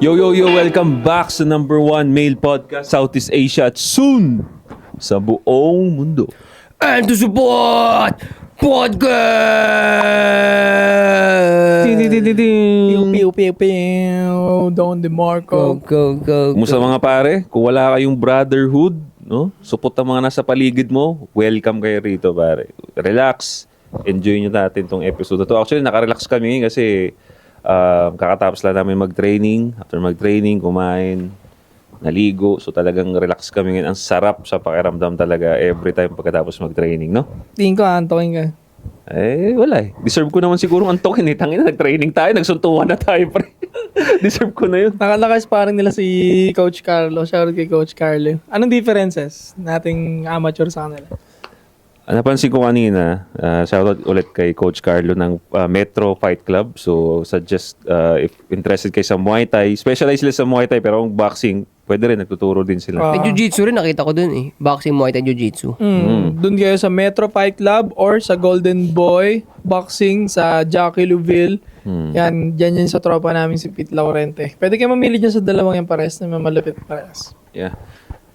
Yo, yo, yo, welcome back sa number one male podcast Southeast Asia at soon sa buong mundo. And to support podcast! Pew, pew, pew. Don DeMarco. Go. Kumusta mga pare? Kung wala kayong brotherhood, no? Support ang mga nasa paligid mo, welcome kayo rito pare. Relax, enjoy nyo natin tong episode na to. Actually, nakarelax kami kasi kakatapos lang namin mag-training. After mag-training, kumain, naligo. So talagang relax kami ngayon. Ang sarap sa pakiramdam talaga every time pagkatapos mag-training, no? Tingin ko, antokin ka. Eh, wala eh. Deserve ko naman siguro antokin eh. Tangina, nag-training tayo, nagsuntuhan na tayo, pre. Deserve ko na yun. Nakalakas parang nila si Coach Carlo. Shoutout kay Coach Carlo. Anong differences nating amateur sa kanila? Napansin ko kanina, shoutout ulit kay Coach Carlo ng Metro Fight Club. So, suggest if interested kayo sa Muay Thai, specialize sila sa Muay Thai pero ang boxing, pwede rin, nagtuturo din sila. May jiu-jitsu rin, nakita ko dun eh. Boxing, Muay Thai, jiu-jitsu. Doon kayo sa Metro Fight Club or sa Golden Boy Boxing sa Jackie Louville. Yan, dyan sa tropa namin si Pete Laurente. Pwede kayo mamili dyan sa dalawang yung pares na mamalapit pares. Yeah.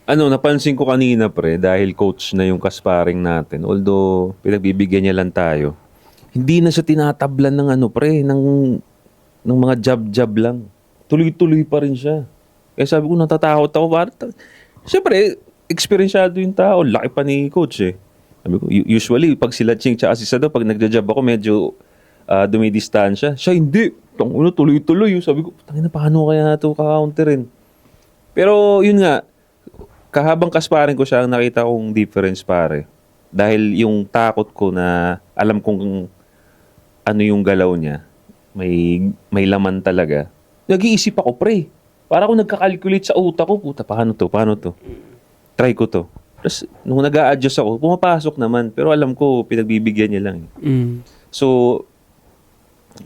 Napansin ko kanina pre, dahil coach na yung kasparing natin, although pinagbibigyan niya lang tayo, hindi na siya tinatablan ng ng mga jab-jab lang. Tuloy-tuloy pa rin siya. Kaya sabi ko, natatakot ako. Siyempre, experienceado yung tao. Laki pa ni coach eh. Sabi ko, usually, pag sila Ching tsaka si Sado, pag nagja-jab ako, medyo dumidistansya. Siya hindi. Tuloy-tuloy. Sabi ko, tangina, paano kaya ito ka-counterin? Pero, yun nga, kahabang kasparin ko siya, nakita kong difference pare. Dahil yung takot ko na alam kong ano yung galaw niya, may laman talaga. Nag-iisip ako, pre. Para ako nagka-calculate sa utak ko, puta, paano to? Try ko to. Tapos, nung nag-a-adjust ako, pumapasok naman. Pero alam ko, pinagbibigyan niya lang. So,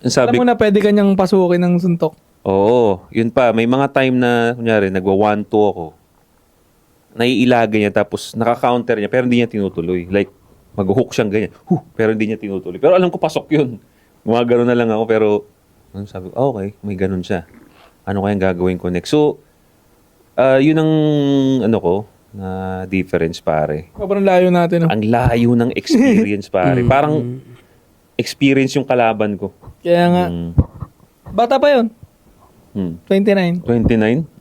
sabi Alam mo na pwede kanyang pasukin ng suntok. Oo, yun pa. May mga time na, kunyari, nagwa 1-2 ako. Naiilaga niya tapos naka-counter niya pero hindi niya tinutuloy. Like, mag-hook siyang ganyan. Pero hindi niya tinutuloy. Pero alam ko pasok yun. Gumagano na lang ako pero sabi ko, okay, may ganun siya. Ano kayang gagawin ko next? So, yun ang na difference pare. Sobrang layo natin. Ang layo ng experience pare. Parang experience yung kalaban ko. Kaya nga, bata pa yun. 29. 29?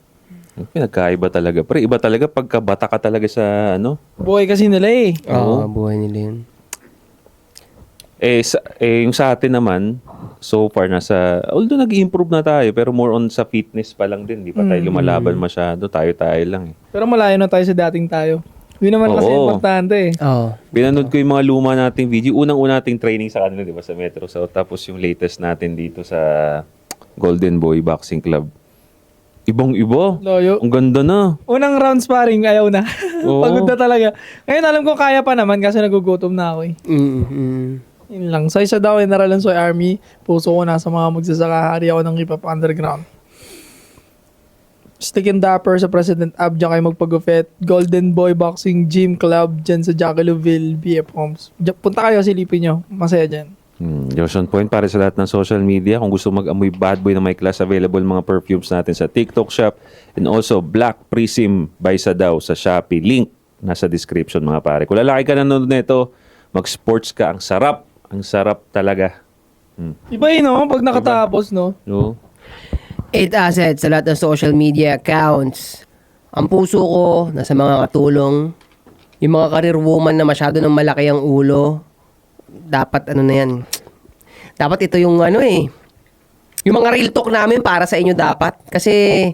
Pinagkaiba talaga. Pero iba talaga pagka bata ka talaga sa Buhay kasi nila eh. Oo, buhay nila yun. Yung sa atin naman, so far although nag-improve na tayo, pero more on sa fitness pa lang din. Di pa tayo lumalaban masyado. Tayo-tayo lang eh. Pero malayo na tayo sa dating tayo. Yun naman kasi importante eh. Oo. Pinanood ko yung mga luma nating video. Unang-una nating training sa kanila, di ba, sa Metro South. Tapos yung latest natin dito sa Golden Boy Boxing Club. Ibang-iba. Loyo. Ang ganda na. Unang round sparring, ayaw na. Oo. Pagod na talaga. Ngayon alam ko kaya pa naman kasi nagugutom na ako eh. Yun lang. Sa isa daw, General Soy Army, puso ko na sa mga magsasaka. Hari ako ng hip-hop underground. Stick and Dapper sa President Ab, dyan kayo magpag-ufet. Golden Boy Boxing Gym Club dyan sa Jackie Louville, BF Homes. Punta kayo, silipin nyo. Masaya dyan. Johnson Point para sa lahat ng social media. Kung gusto mag-amoy bad boy na may class, available mga perfumes natin sa TikTok shop and also Black Prism by Sadao sa Shopee. Link nasa description mga pare. Kung lalaki ka nanonood nito, mag-sports ka. Ang sarap. Ang sarap talaga. Iba yun, no? Pag nakatapos, no? No? 8 assets sa lahat ng social media accounts. Ang puso ko, nasa mga katulong. Yung mga career woman na masyado ng malaki ang ulo. Dapat na yan. Dapat ito yung yung mga real talk namin para sa inyo dapat. Kasi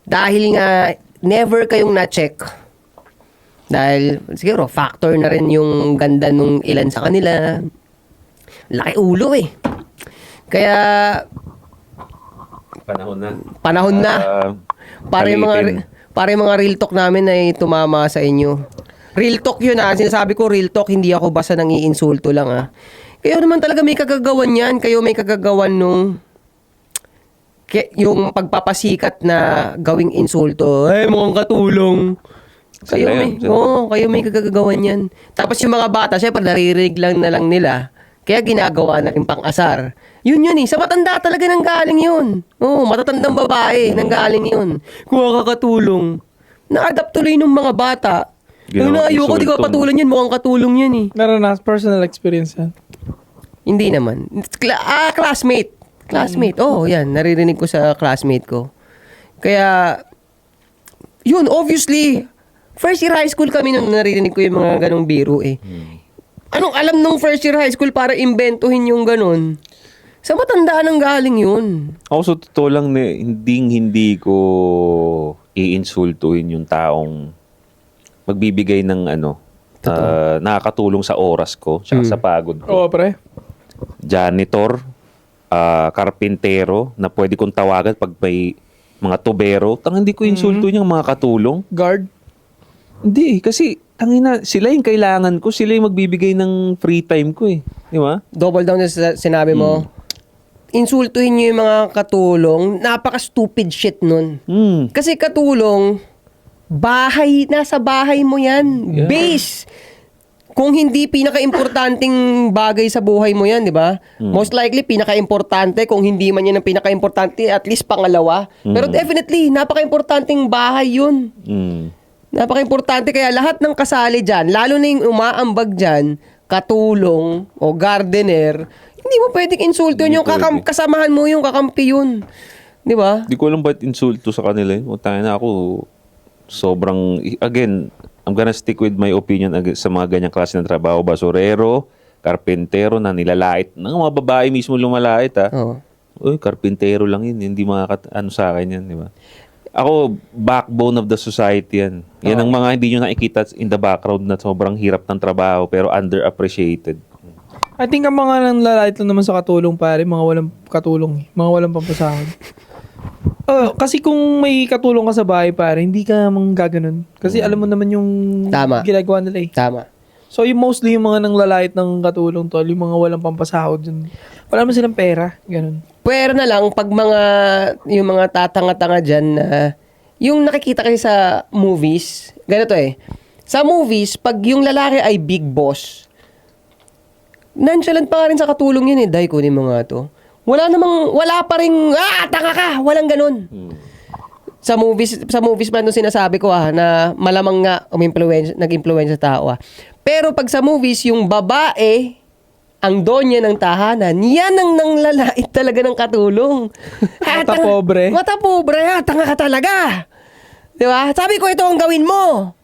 dahil nga never kayong na-check. Dahil siguro factor na rin yung ganda nung ilan sa kanila. Laki ulo eh. Kaya Panahon na. Para yung mga real talk namin ay tumama sa inyo. Real talk yun sinasabi ko real talk, hindi ako basta nang iinsulto lang Kayo naman talaga may kagagawan yan. Kayo may kagagawan nung yung pagpapasikat na gawing insulto. Ay, mukhang katulong. Kayo may kagagawan yan. Tapos yung mga bata, syempre naririnig lang nila. Kaya ginagawa na rin pang-asar. Yun eh. Sa matanda talaga nang galing yun. Oo, matatandang babae nang galing yun. Kung kakatulong. Na-adapt tuloy ng mga bata. Ginawa Ayoko, di ko insultong- patulan yan. Mukhang katulong yan eh. Meron na personal experience yan. Hindi naman. Classmate. Classmate. Oh, yan. Naririnig ko sa classmate ko. Kaya, yun, obviously, first year high school kami nung naririnig ko yung mga ganong biro eh. Anong alam nung first year high school para imbentuhin yung ganon? Sa matandaan ang galing yun. Ako sa totoo lang, hindi ko iinsultuhin yung taong magbibigay ng nakakatulong sa oras ko, tsaka sa pagod ko. Oo, pre. Janitor, karpintero, na pwede kong tawagan pag may mga tubero. Hindi ko insulto yung mga katulong. Guard. Hindi, kasi sila yung kailangan ko. Sila yung magbibigay ng free time ko eh. Di ba? Double down sa sinabi mo. Insultuhin nyo yung mga katulong. Napaka-stupid shit nun. Kasi katulong, nasa bahay mo yan. Yeah. Base. Kung hindi pinaka-importanting bagay sa buhay mo yan, di ba? Most likely, pinaka-importante. Kung hindi man yan ang pinaka-importante, at least pangalawa. Pero definitely, napaka-importanting bahay yun. Napaka-importante. Kaya lahat ng kasali dyan, lalo na yung umaambag dyan, katulong o gardener, hindi mo pwedeng insulto Hindi yung pwede. kasamahan mo yung kakampi yun. Di ba? Di ko alam ba't insulto sa kanila yun. Tayo na ako, sobrang, again, I'm gonna stick with my opinion sa mga ganyang klase ng trabaho. Basurero, karpentero na nilalait. Ng mga babae mismo lumalait Oo. Uy, karpintero lang yun. Hindi ano sa akin yan, di ba? Ako, backbone of the society yan. Yan ang mga hindi nyo nakikita in the background na sobrang hirap ng trabaho pero underappreciated. I think ang mga nang lalait lang naman sa katulong, pare, mga walang katulong, mga walang pampasahod. Kasi kung may katulong ka sa bahay, pare, hindi ka mang gaganon. Kasi alam mo naman yung Tama. ginagawa nila eh. Tama. So, yung mostly yung mga nang lalait ng katulong, tol, yung mga walang pampasahod yun. Wala naman silang pera, ganun. Pwera na lang pag yung mga tatanga-tanga dyan na yung nakikita kayo sa movies, ganito eh. Sa movies, pag yung lalaki ay big boss, nonchalant pa nga rin sa katulong yun eh. Dahil kunin mo nga to. Wala pa rin, tanga ka! Walang ganun. Sa movies man nung sinasabi ko na malamang nga nag-influence sa tao Pero pag sa movies, yung babae, ang donya ng tahanan, yan ang nanglalait talaga ng katulong. Mata pobre. Mata pobre, tanga ka talaga. Di ba? Sabi ko, ito ang gawin mo.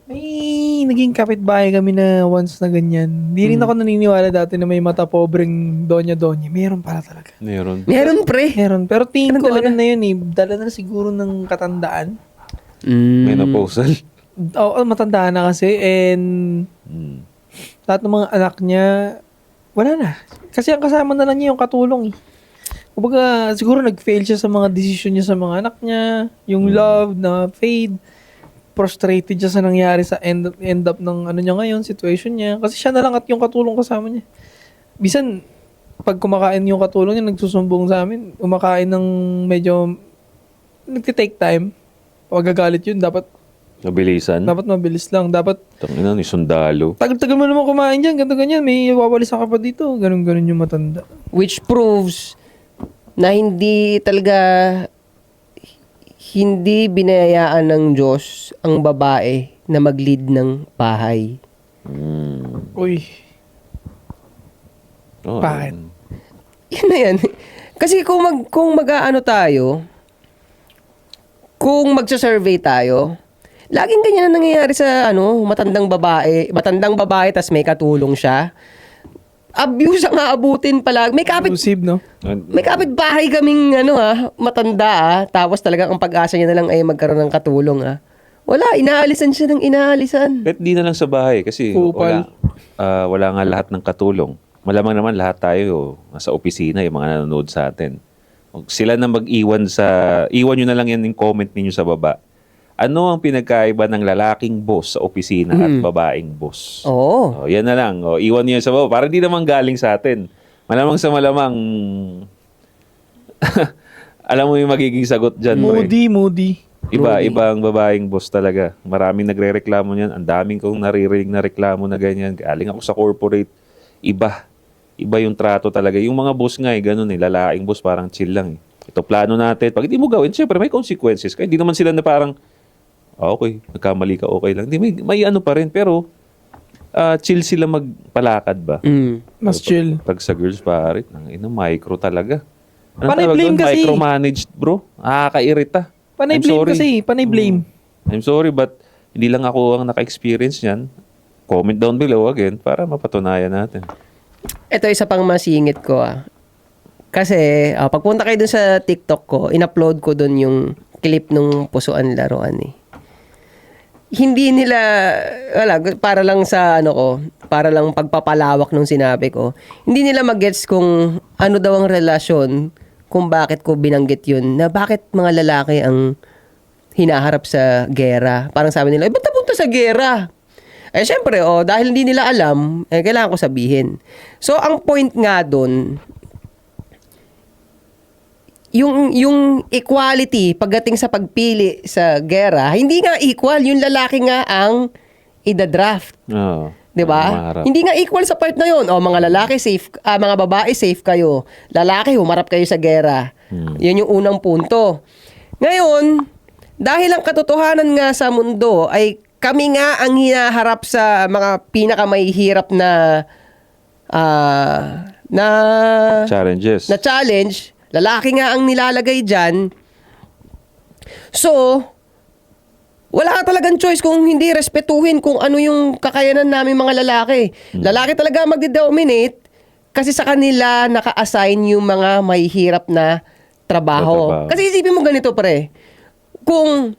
May naging kapitbahay kami na once na ganyan. Hindi rin ako naniniwala dati na may mata pobreng donya-donya. Meron pala talaga. Meron. Meron, pre. Meron. Pero tingin ko talaga? na yun eh. Dala na siguro ng katandaan. Menopausal. Oo, matanda na kasi. And lahat ng mga anak niya, wala na. Kasi ang kasama na lang niya yung katulong eh. Kumbaga, siguro nag-fail siya sa mga decision niya sa mga anak niya. Yung love na fade. Frustrated siya sa nangyari sa end up ng ano niya ngayon, situation niya. Kasi siya na lang at yung katulong kasama niya. Bisan, pag kumakain yung katulong niya, nagsusumbong sa amin. Kumakain ng medyo, nagtitake time. Pag gagalit yun, dapat Mabilisan. mabilis lang. Dapat, Tangina ni sundalo. tagal-tagal mo naman kumain dyan, ganito ganyan. May wawalisan ka pa dito. Ganun-ganun yung matanda. Which proves na hindi binayaan ng Diyos ang babae na mag-lead ng bahay. Uy, Oh, Bakit? Yan na yan. Kasi kung mag-aano tayo, kung magsa-survey tayo, laging ganyan ang nangyayari sa matandang babae tas may katulong siya. Abuse ang aabutin pala. May exclusive, no? kapitbahay kaming matanda tapos talagang ang pag-asa niya na lang ay magkaroon ng katulong Wala, inaalisan siya ng inaalisan. Kahit di na lang sa bahay kasi Kupal. wala nga lahat ng katulong. Malamang naman lahat tayo nasa opisina, yung mga nanonood sa atin. Sila na mag-iwan iwan nyo na lang yan yung comment ninyo sa baba. Ano ang pinagkaiba ng lalaking boss sa opisina at babaeng boss? Oo. Yan na lang. Iwan nyo yan sa baba. Para di naman galing sa atin. Malamang sa malamang, alam mo yung magiging sagot dyan. pre. Moody. Iba ang babaeng boss talaga. Maraming nagre-reklamo niyan. Ang daming kong naririnig na reklamo na ganyan. Galing ako sa corporate. Iba. iba yung trato talaga. Yung mga boss nga ganun lalaking boss parang chill lang Ito plano natin. Pag hindi mo gawin, syempre may consequences. Kaya hindi naman sila na parang, okay, nagkamali ka, okay lang. Hindi, may ano pa rin, pero chill sila magpalakad ba? Mas chill. Pag sa girls pare, micro talaga. Ano Panay tawag blame doon? kasi. Micromanaged, bro. Nakakairita. Panay I'm blame sorry. kasi. Panay blame. I'm sorry, but hindi lang ako ang naka-experience niyan. Comment down below again para mapatunayan natin. Ito isa pang masingit ko Kasi pagpunta kayo dun sa TikTok ko, in-upload ko dun yung clip nung pusuan laruan Hindi nila, para lang sa para lang pagpapalawak nung sinabi ko. Hindi nila mag-gets kung ano daw ang relasyon, kung bakit ko binanggit yun, na bakit mga lalaki ang hinaharap sa gera. Parang sabi nila, ba't napunta sa gera? Syempre, dahil hindi nila alam, kailangan ko sabihin. So, ang point nga dun, yung equality pagdating sa pagpili sa gera, hindi nga equal. Yung lalaki nga ang ida-draft. Oo. 'Di ba? Hindi nga equal sa part na 'yon. Mga lalaki safe, mga babae safe kayo. Lalaki humarap kayo sa gera. 'Yun yung unang punto. Ngayon, dahil ang katotohanan nga sa mundo ay kami nga ang hinaharap sa mga pinakamahihirap na Challenges. na challenge, lalaki nga ang nilalagay dyan. So, wala ka talagang choice kung hindi respetuhin kung ano yung kakayanan namin mga lalaki. Lalaki talaga magde-dominate kasi sa kanila naka-assign yung mga mahihirap na trabaho. Kasi isipin mo ganito pre, kung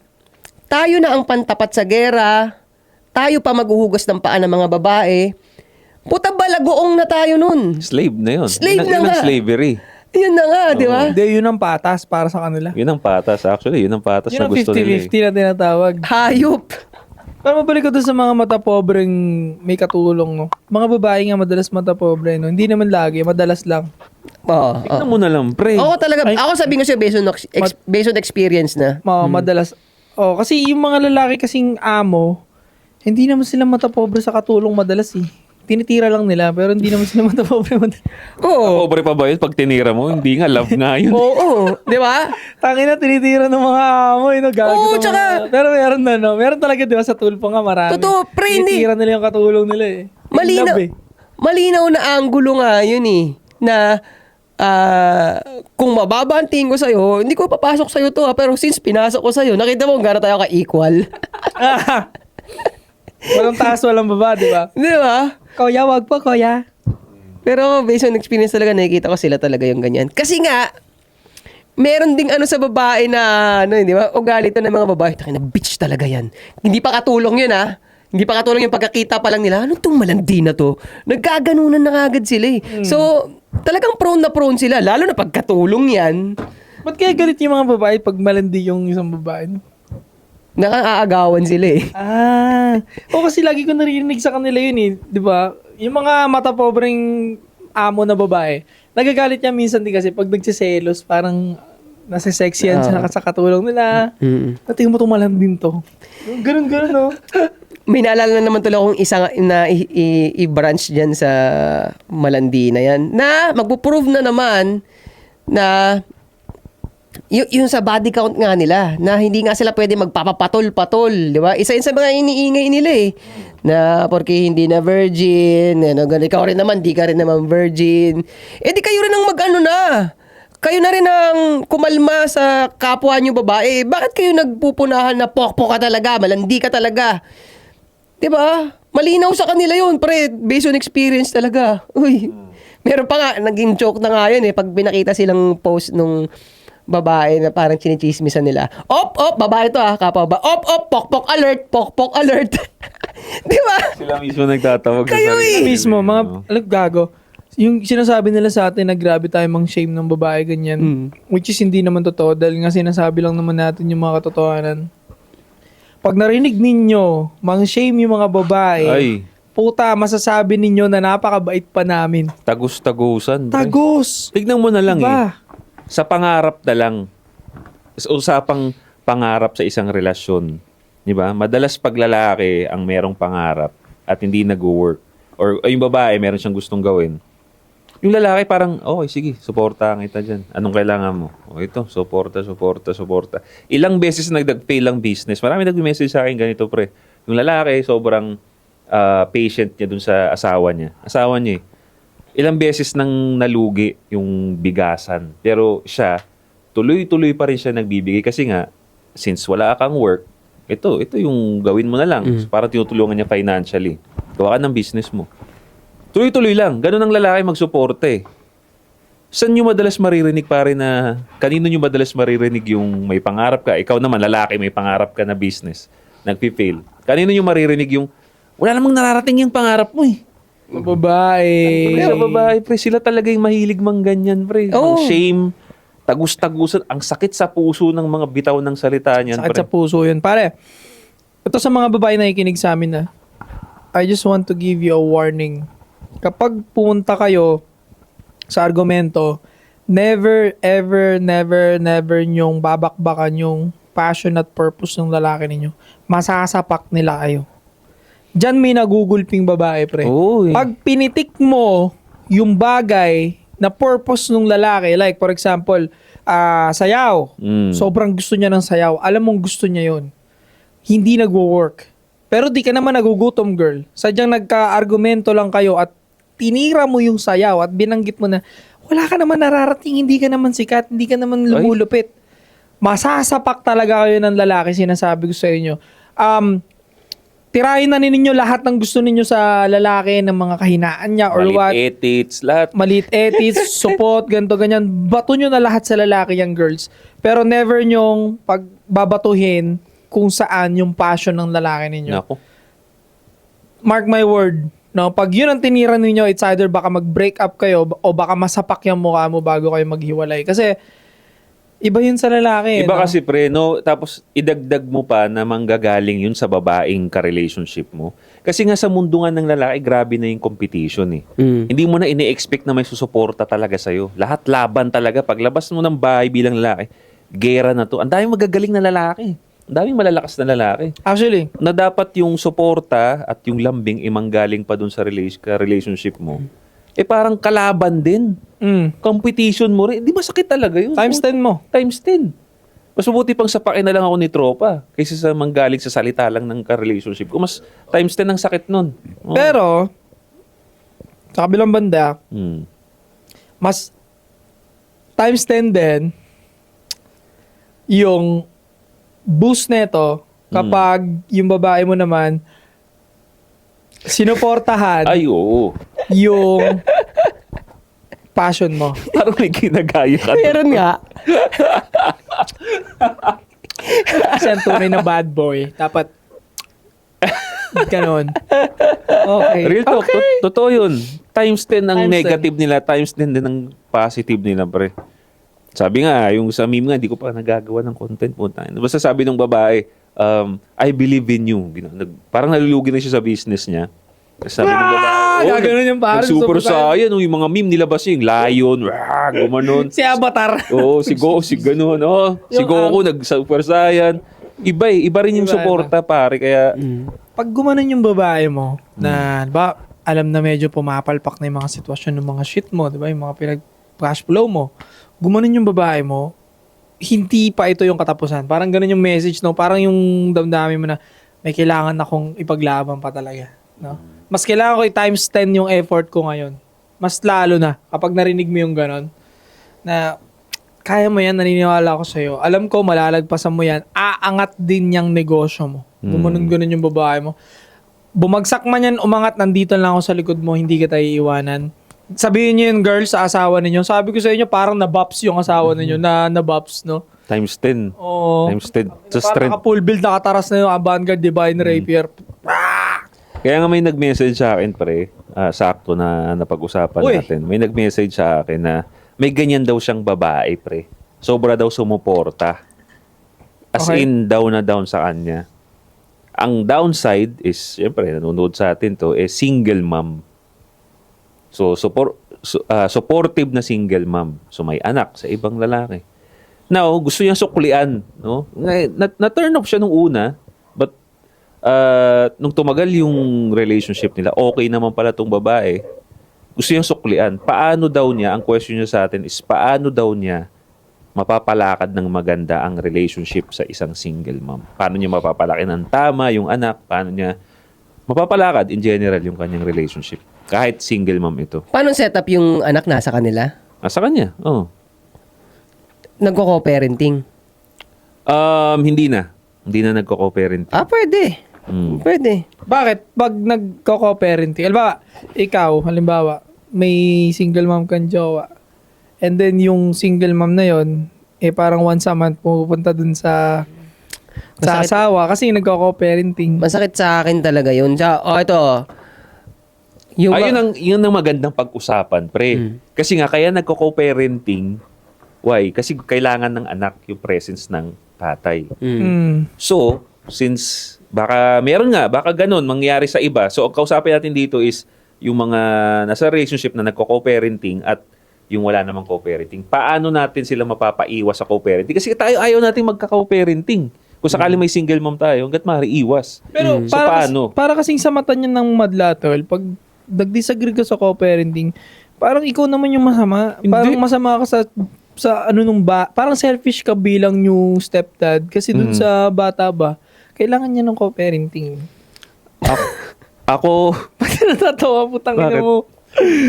tayo na ang pantapat sa gera, tayo pa maghuhugas ng paa ng mga babae, puta balagoong na tayo nun. Slave na yun. Slave na yun nga. ang slavery. Yun na nga, di ba? Hindi, yun ang patas para sa kanila. Yun ang patas. Actually, yun ang patas Yun na ang gusto nila. 50-50 na tinatawag. Hayop. Pero mabalik ko doon sa mga mata pobreng may katulong, no? Mga babae nga madalas mata pobre, no? Hindi naman lagi, madalas lang. Oo. Tignan mo na lang, pre. Ako talaga, ako sabihin ko sa'yo based on experience na. Madalas. Kasi yung mga lalaki kasing amo, hindi naman sila mata pobre sa katulong madalas Tinitira lang nila, pero hindi naman sila mata pobre madalas. Oo. Pobre pa ba yun? Pag tinira mo, hindi nga, love nga yun. Oo. Di ba? Tangina, tinitira ng mga amo, gago. Oo, tsaka- Pero meron na, no? Meron talaga, di ba, sa tulpo nga marami. Totoo, pre, hindi. Tinitira nila yung katulong nila Malinaw, Love, malinaw na anggulo nga yun na kung mababa ang tingin ko sa'yo, hindi ko papasok sa'yo to pero since pinasok ko sa'yo, nakita mo gano'n tayo ka-equal. Walang taas, walang baba, di ba? Di ba? Kuya, wag po, kuya. Pero based on experience talaga, nakikita ko sila talaga yung ganyan. Kasi nga, meron ding sa babae na, di ba? Ugali ito ng mga babae. Taka na, bitch talaga yan. Hindi pa katulong yun, Hindi pa katulong yung pagkakita pa lang nila. Ano tong malandi na to? Nagkaganunan na agad sila So, talagang prone na prone sila. Lalo na pagkatulong yan. Ba't kaya galit yung mga babae pag malandi yung isang babae? No? Nakakaagawan sila Kasi lagi ko narinig sa kanila yun di ba? Yung mga mata pobreng amo na babae, nagagalit niya minsan din kasi pag nagsiselos, parang nasa-sexy yan sa katulong nila. Tingnan mo itong malandin to. Ganun, no? May naalala na naman tuloy akong isa na i-branch dyan sa malandi na yan. Na magpo-prove na naman na yung sa body count nga nila, na hindi nga sila pwede magpapapatol-patol, di ba? Isa yun sa mga iniingay nila na porque hindi na virgin, ikaw rin naman, di ka rin naman virgin. Di kayo rin ang kayo na rin ang kumalma sa kapwa nyo babae. Bakit kayo nagpupunahan na pokpok ka talaga, malandi ka talaga? Diba? Malinaw sa kanila yun, pre. Based on experience talaga. Uy. Meron pa nga, naging joke na nga yun Pag pinakita silang post nung babae na parang chinichismisan nila. Op, babae to kapwa ba? Op, pokpok alert. Diba? Sila mismo nagtatawag Kayo Mismo, mga, gago. Yung sinasabi nila sa atin na grabe tayo mang shame ng babae, ganyan. Which is hindi naman totoo dahil nga sinasabi lang naman natin yung mga katotohanan. Pag narinig ninyo, mang shame yung mga babae, puta, masasabi ninyo na napakabait pa namin. Tagus-tagusan. Tagos! Tignan mo na lang Diba? Sa pangarap na lang. Sa usapang pangarap sa isang relasyon. Di ba? Madalas pag lalaki ang merong pangarap at hindi nag-work, or yung babae meron siyang gustong gawin, Yung lalaki parang, okay, sige, suportahan kita dyan. Anong kailangan mo? O ito, suporta. Ilang beses nag-fail ang business. Marami nag-message sa akin ganito, pre. Yung lalaki, sobrang patient niya dun sa asawa niya. Asawa niya Ilang beses nang nalugi yung bigasan. Pero siya, tuloy-tuloy pa rin siya nagbibigay. Kasi nga, since wala kang work, ito yung gawin mo na lang. Para tinutulungan niya financially. Gawa ka ng business mo. Tuloy-tuloy lang. Ganun ang lalaki magsuporte. Saan nyo madalas maririnig pare kanino nyo madalas maririnig yung may pangarap ka? Ikaw naman, lalaki, may pangarap ka na business. Nagpi-fail. Kanino nyo maririnig yung wala namang nararating yung pangarap mo eh. Babae. Pre, sa babae, pre, sila talaga yung mahilig mang ganyan, pre. Oo. Ang shame, tagus-tagusan, ang sakit sa puso ng mga bitaw ng salita niyan, Sakit pre. sa puso yun. Pare, ito sa mga babae na ikinig sa amin na, I just want to give you a warning. Kapag pumunta kayo sa argumento, never, ever, never nyong babakbakan yung passion at purpose ng lalaki ninyo. Masasapak nila kayo. Diyan may nagugulping babae, pre. Oo, eh. Pag pinitik mo yung bagay na purpose ng lalaki, like for example, sayaw. Sobrang gusto niya ng sayaw. Alam mong gusto niya yon. Hindi nagwo-work. Pero di ka naman nagugutom, girl. Sadyang nagka-argumento lang kayo at tinira mo yung sayaw at binanggit mo na wala ka naman nararating, hindi ka naman sikat, hindi ka naman lumulupit. Masasapak talaga kayo ng lalaki, sinasabi ko sa inyo. Tirahin na ninyo lahat ng gusto ninyo sa lalaki, ng mga kahinaan niya or what. Malit ethics, lahat. Maliit ethics, support, ganito, ganyan. Bato nyo na lahat sa lalaki yung girls. Pero never nyong pagbabatuhin kung saan yung passion ng lalaki ninyo. Nako. Mark my word. No, pag yun ang tinira ninyo, it's either baka mag-break up kayo o baka masapak yung mukha mo bago kayo maghiwalay. Kasi iba yun sa lalaki. Iba no? kasi pre, no? Tapos idagdag mo pa na manggagaling yun sa babaeng ka-relationship mo. Kasi nga sa mundo nga ng lalaki, grabe na yung competition eh. Hindi mo na ini-expect na may susuporta talaga sa'yo. Lahat laban talaga. Paglabas mo ng bahay bilang lalaki, gera na to. Ang daming magagaling na lalaki. Ang daming malalakas na lalaki. Actually, Na dapat yung suporta at yung lambing imanggaling pa dun sa relationship mo. Eh parang kalaban din. Competition mo rin. Di ba sakit talaga yun? times 10 mo. Times 10. Mas mabuti pang sapakin na lang ako ni tropa kaysa sa manggaling sa salita lang ng ka-relationship ko. Mas times 10 ang sakit nun. Oh. Pero, sa kabilang banda, mas times 10 din yung boost neto kapag yung babae mo naman sinuportahan Ay, oo. yung passion mo. Parang may ginagaya ka. Meron nga. Kasi ang tunay na bad boy, dapat ganon. Okay. Real talk. Totoo yun. Times 10 ang Times 10. negative nila. Times 10 din ang positive nila, pre. Sabi nga, yung sa meme nga, hindi ko pa nagagawa ng content. Basta sabi ng babae, I believe in you. Parang nalulugi na siya sa business niya. Kasi sabi ng babae, gaganon yung parang super super saiyan. Yung mga meme nilabas yung lion, gumanon. Si Avatar. Oo, si ganun. Si Goku, nag-super saiyan. Iba rin yung Iba. suporta, pare. Kaya, Pag gumanon yung babae mo, na, ba, alam na medyo pumapalpak na yung mga sitwasyon ng mga shit mo, di ba? Yung mga pinag-cash flow mo. Gumanon yung babae mo, hindi pa ito yung katapusan. Parang ganun yung message, no? Parang yung damdamin mo na may kailangan akong ipaglaban pa talaga, no? Mas kailangan ko i-times 10 yung effort ko ngayon. Mas lalo na kapag narinig mo yung ganon, na kaya mo yan, naniniwala ako sa'yo. Alam ko, malalagpasan mo yan. Aangat din yung negosyo mo. Gumanon-ganon yung babae mo. Bumagsak man yan, umangat, nandito lang ako sa likod mo, hindi kita iiwanan. Sabihin niyo yung girl sa asawa ninyo. Sabi ko sa inyo, parang nabops yung asawa ninyo. Nabops, no? times 10. Oo. Times 10. Sa Parang strength. naka-full build, nakataras na yung avant-garde divine rapier. Kaya nga may nag-message sa akin, pre. Sakto na napag-usapan Uy. natin. May nag-message sa akin na may ganyan daw siyang babae, pre. Sobra daw sumuporta. As Okay. in, down na down sa kanya. Ang downside is, syempre, nanonood sa atin to, single mom. So, supportive na single mom. So, may anak sa ibang lalaki. Now, gusto niyang suklian. No? Na-turn off siya nung una. But, nung tumagal yung relationship nila, okay naman pala tong babae. gusto niyang suklian. Paano daw niya, ang question niya sa atin is, paano daw niya mapapalakad ng maganda ang relationship sa isang single mom? Paano niya mapapalaki ng tama yung anak? Paano niya mapapalakad in general yung kanyang relationship? Kahit single mom ito. Paano setup yung anak nasa kanila? Sa kanya, Nagko-co-parenting. Hindi na. Hindi na nagko-co-parenting. Pwede. Pwede. Bakit? Pag nagko-co-parenting, halimbawa, may single mom kang jowa, and then yung single mom na yon parang once a month pupunta dun sa Masakit. asawa kasi nagko-co-parenting. Masakit sa akin talaga yun. Ito. Yung Yun ang magandang pag-usapan, pre. Kasi nga, kaya nagko-co-parenting. Why? Kasi kailangan ng anak yung presence ng tatay. So, since baka ganun mangyari sa iba. So, ang kausapin natin dito is yung mga nasa relationship na nagko-co-parenting at yung wala namang co-parenting. Paano natin sila mapapaiwas sa co-parenting? Kasi tayo ayaw natin magka-co-parenting. Kung sakali may single mom tayo, hanggat maaari iwas. Pero So, paano? para kasing sa mata niya ng madla, tol, pag nag-disagree ka sa co-parenting, parang ikaw naman yung masama. Hindi. Parang masama ka parang selfish ka bilang new stepdad kasi dun sa bata ba, kailangan niya ng co-parenting. Ako, Bakit natatawa? Putang ina Bakit? mo.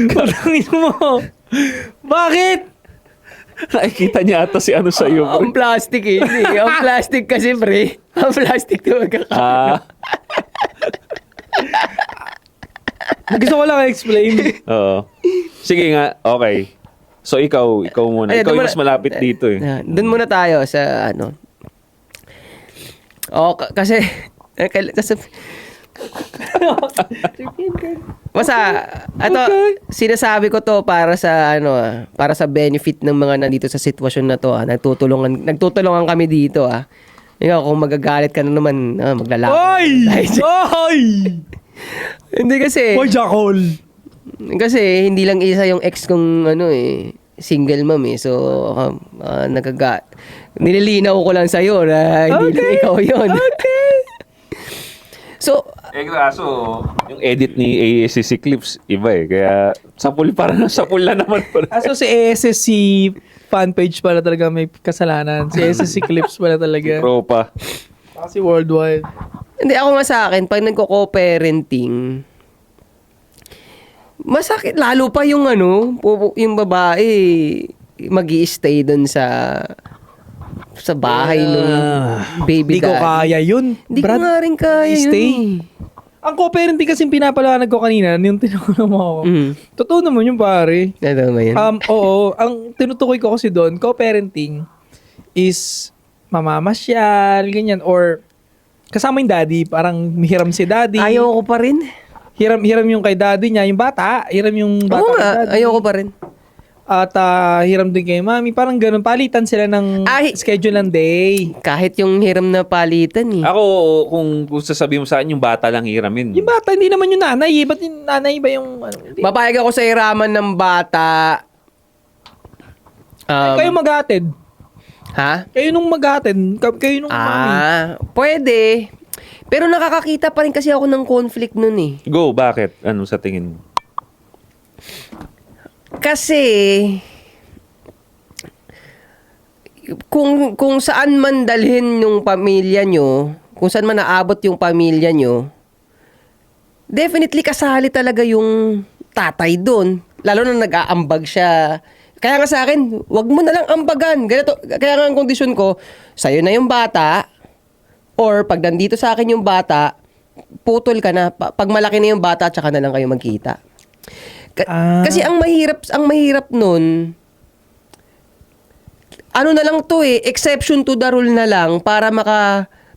Putang ina mo. Bakit? nakikita niya ata si ano sa iyo, pre. ang plastic eh. Hindi. Ang plastic kasi, pre. Ang plastic to magkakaroon. Gusto ko lang explain. Oo. Sige nga, okay. So, ikaw muna. Ay, Ikaw doon yung muna- mas malapit dito eh. Doon muna tayo sa ano. Kasi basta sinasabi ko to para sa para sa benefit ng mga nandito sa sitwasyon na to. Nagtutulungan kami dito ah. Ikaw kung magagalit ka na naman, maglalaban. Oy! Oy! Hindi kasi Oy, Jackal! Kasi hindi lang isa yung ex kong single mom eh. So nililinaw ko lang sa'yo na hindi lang ikaw yun. Okay. So, Kaso, yung edit ni ASCC Clips, iba eh. Kaya, sapul na naman. So si ASSC fan page pala talaga may kasalanan. Si ASSC Clips pala talaga. Tropa. Kasi worldwide. hindi ako nga sa akin, pag nagko-co-parenting, masakit. Lalo pa yung yung babae, mag-i-stay dun sa bahay ng baby Hindi ko daddy. kaya yun. Hindi ko Brad, nga rin kaya stay. yun Ang co-parenting kasi pinapalawanag ko kanina, yung tinanong mo ako. Totoo naman yung pare. Ano ba yun? Oo. Ang tinutukoy ko kasi doon, co-parenting is mamamasyal, ganyan, or kasama yung daddy, parang hiram si daddy. Ayaw ko pa rin. Hiram yung kay daddy niya, yung bata. Hiram yung bata Oo kay nga, daddy. ayaw ko pa rin. At hiram din kay mami. Parang ganun. Palitan sila ng schedule ng day. Kahit yung hiram na palitan eh. Ako, kung sasabihin mo sa akin, yung bata lang hiramin. Yung bata, hindi naman yung nanay. Ba't yung nanay ba yung... Hindi. Papayag ako sa hiraman ng bata. Kayo maghatid. Ha? Kayo nung maghatid. Kayo nung mami. Pwede. Pero nakakakita pa rin kasi ako ng conflict nun eh. Go, bakit? Ano sa tingin mo? Kasi kung saan man dalhin yung pamilya nyo, kung saan man naabot yung pamilya nyo, definitely kasali talaga yung tatay doon. Lalo na nag-aambag siya. Kaya nga sa akin, wag mo na lang ambagan. Ganito, kaya nga ang kondisyon ko, sa'yo na yung bata, or pag nandito sa akin yung bata, putol ka na. Pag malaki na yung bata, tsaka na lang kayo magkita. Kasi ang mahirap nun, ano na lang to exception to the rule na lang para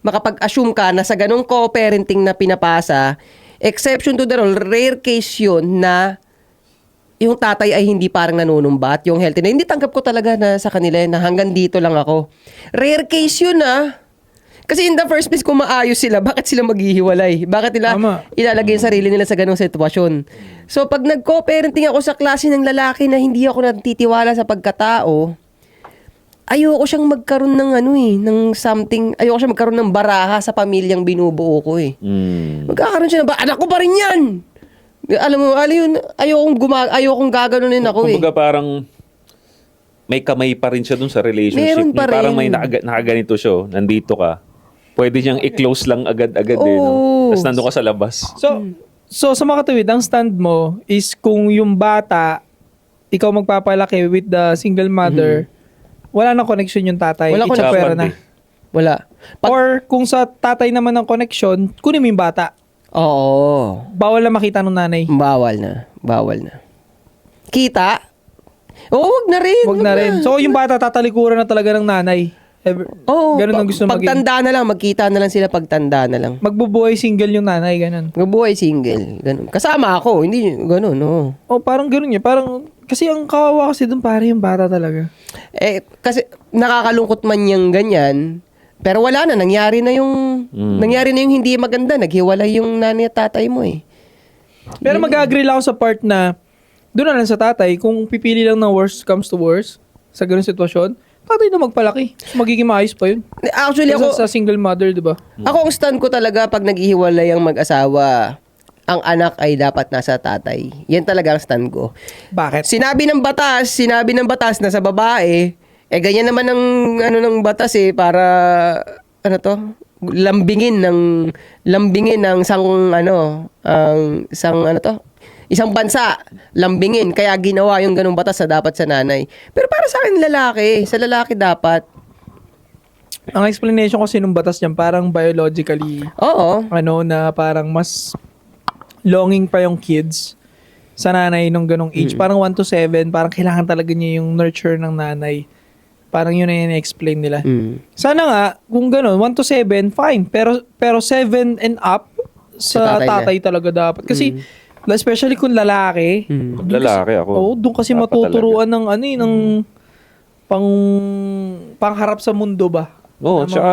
makapag-assume ka na sa ganong co-parenting na pinapasa, exception to the rule, rare case yun na yung tatay ay hindi parang nanunumbat, yung healthy na. Hindi tanggap ko talaga na sa kanila na hanggang dito lang ako. Rare case yun Kasi in the first place, kung maayos sila, bakit sila maghihiwalay? Bakit nila ilalagay yung sarili nila sa ganong sitwasyon? So, pag nag-co-parenting ako sa klase ng lalaki na hindi ako natitiwala sa pagkatao, ayoko siyang magkaroon ng ng something, ayoko siyang magkaroon ng baraha sa pamilyang binubuo ko Mm. Magkakaroon siya ng anak ko pa rin yan! Alam mo, ayokong gaganunin ako eh. Kumbaga parang may kamay pa rin siya dun sa relationship. Meron pa rin. Parang may nakaganito siya, nandito ka. Pwede siyang i-close lang agad-agad eh. No? Oo. Tapos nandun ka sa labas. So sa mga katuwid, ang stand mo is kung yung bata, ikaw magpapalaki with the single mother, wala na connection yung tatay. Wala It's a connection. pera na. Wala. Or kung sa tatay naman ng connection, kunin mo yung bata. Oo. Bawal na makita ng nanay. Bawal na. Kita? Oo, wag na rin. Wag na rin. So yung bata tatalikuran na talaga ng nanay. Oo. Ganun ang gusto maging. Pagtanda na lang, magkita na lang sila pagtanda na lang. Magbubuhay single yung nanay, ganun. Magbuhay single. Ganun. Kasama ako, hindi ganun, oo. Oh, parang ganun niya. Parang, kasi ang kawawa kasi dun pare yung bata talaga. Kasi nakakalungkot man yung ganyan, pero wala na, nangyari na yung hindi maganda, naghiwalay yung nanay at tatay mo eh. Pero mag-agree lang ako sa part na doon na lang sa tatay, kung pipili lang ng worst comes to worst sa ganung sitwasyon, tatay na magpalaki. So, magiging maayos pa yun. Actually Kasi ako, sa single mother, di ba? ako ang stand ko talaga pag naghihiwalay ang mag-asawa, ang anak ay dapat nasa tatay. Yan talaga ang stand ko. Bakit? Sinabi ng batas na sa babae, ganyan naman ang ng batas para lambingin ng isang bansa, lambingin. Kaya ginawa yung ganung batas sa dapat sa nanay. Pero para sa akin sa lalaki dapat. Ang explanation kasi nung batas niyan, parang biologically, Oo. na parang mas longing pa yung kids sa nanay nung ganong age. Parang 1 to 7, parang kailangan talaga niya yung nurture ng nanay. Parang yun na yung explain nila. Sana nga, kung gano'n, 1 to 7, fine. Pero 7 and up, sa Sa tatay tatay talaga dapat. Kasi, especially kung lalaki, Lalaki ako. Oo, doon kasi Dapat matuturuan ng ng pangharap sa mundo ba? Oo, Na tsaka,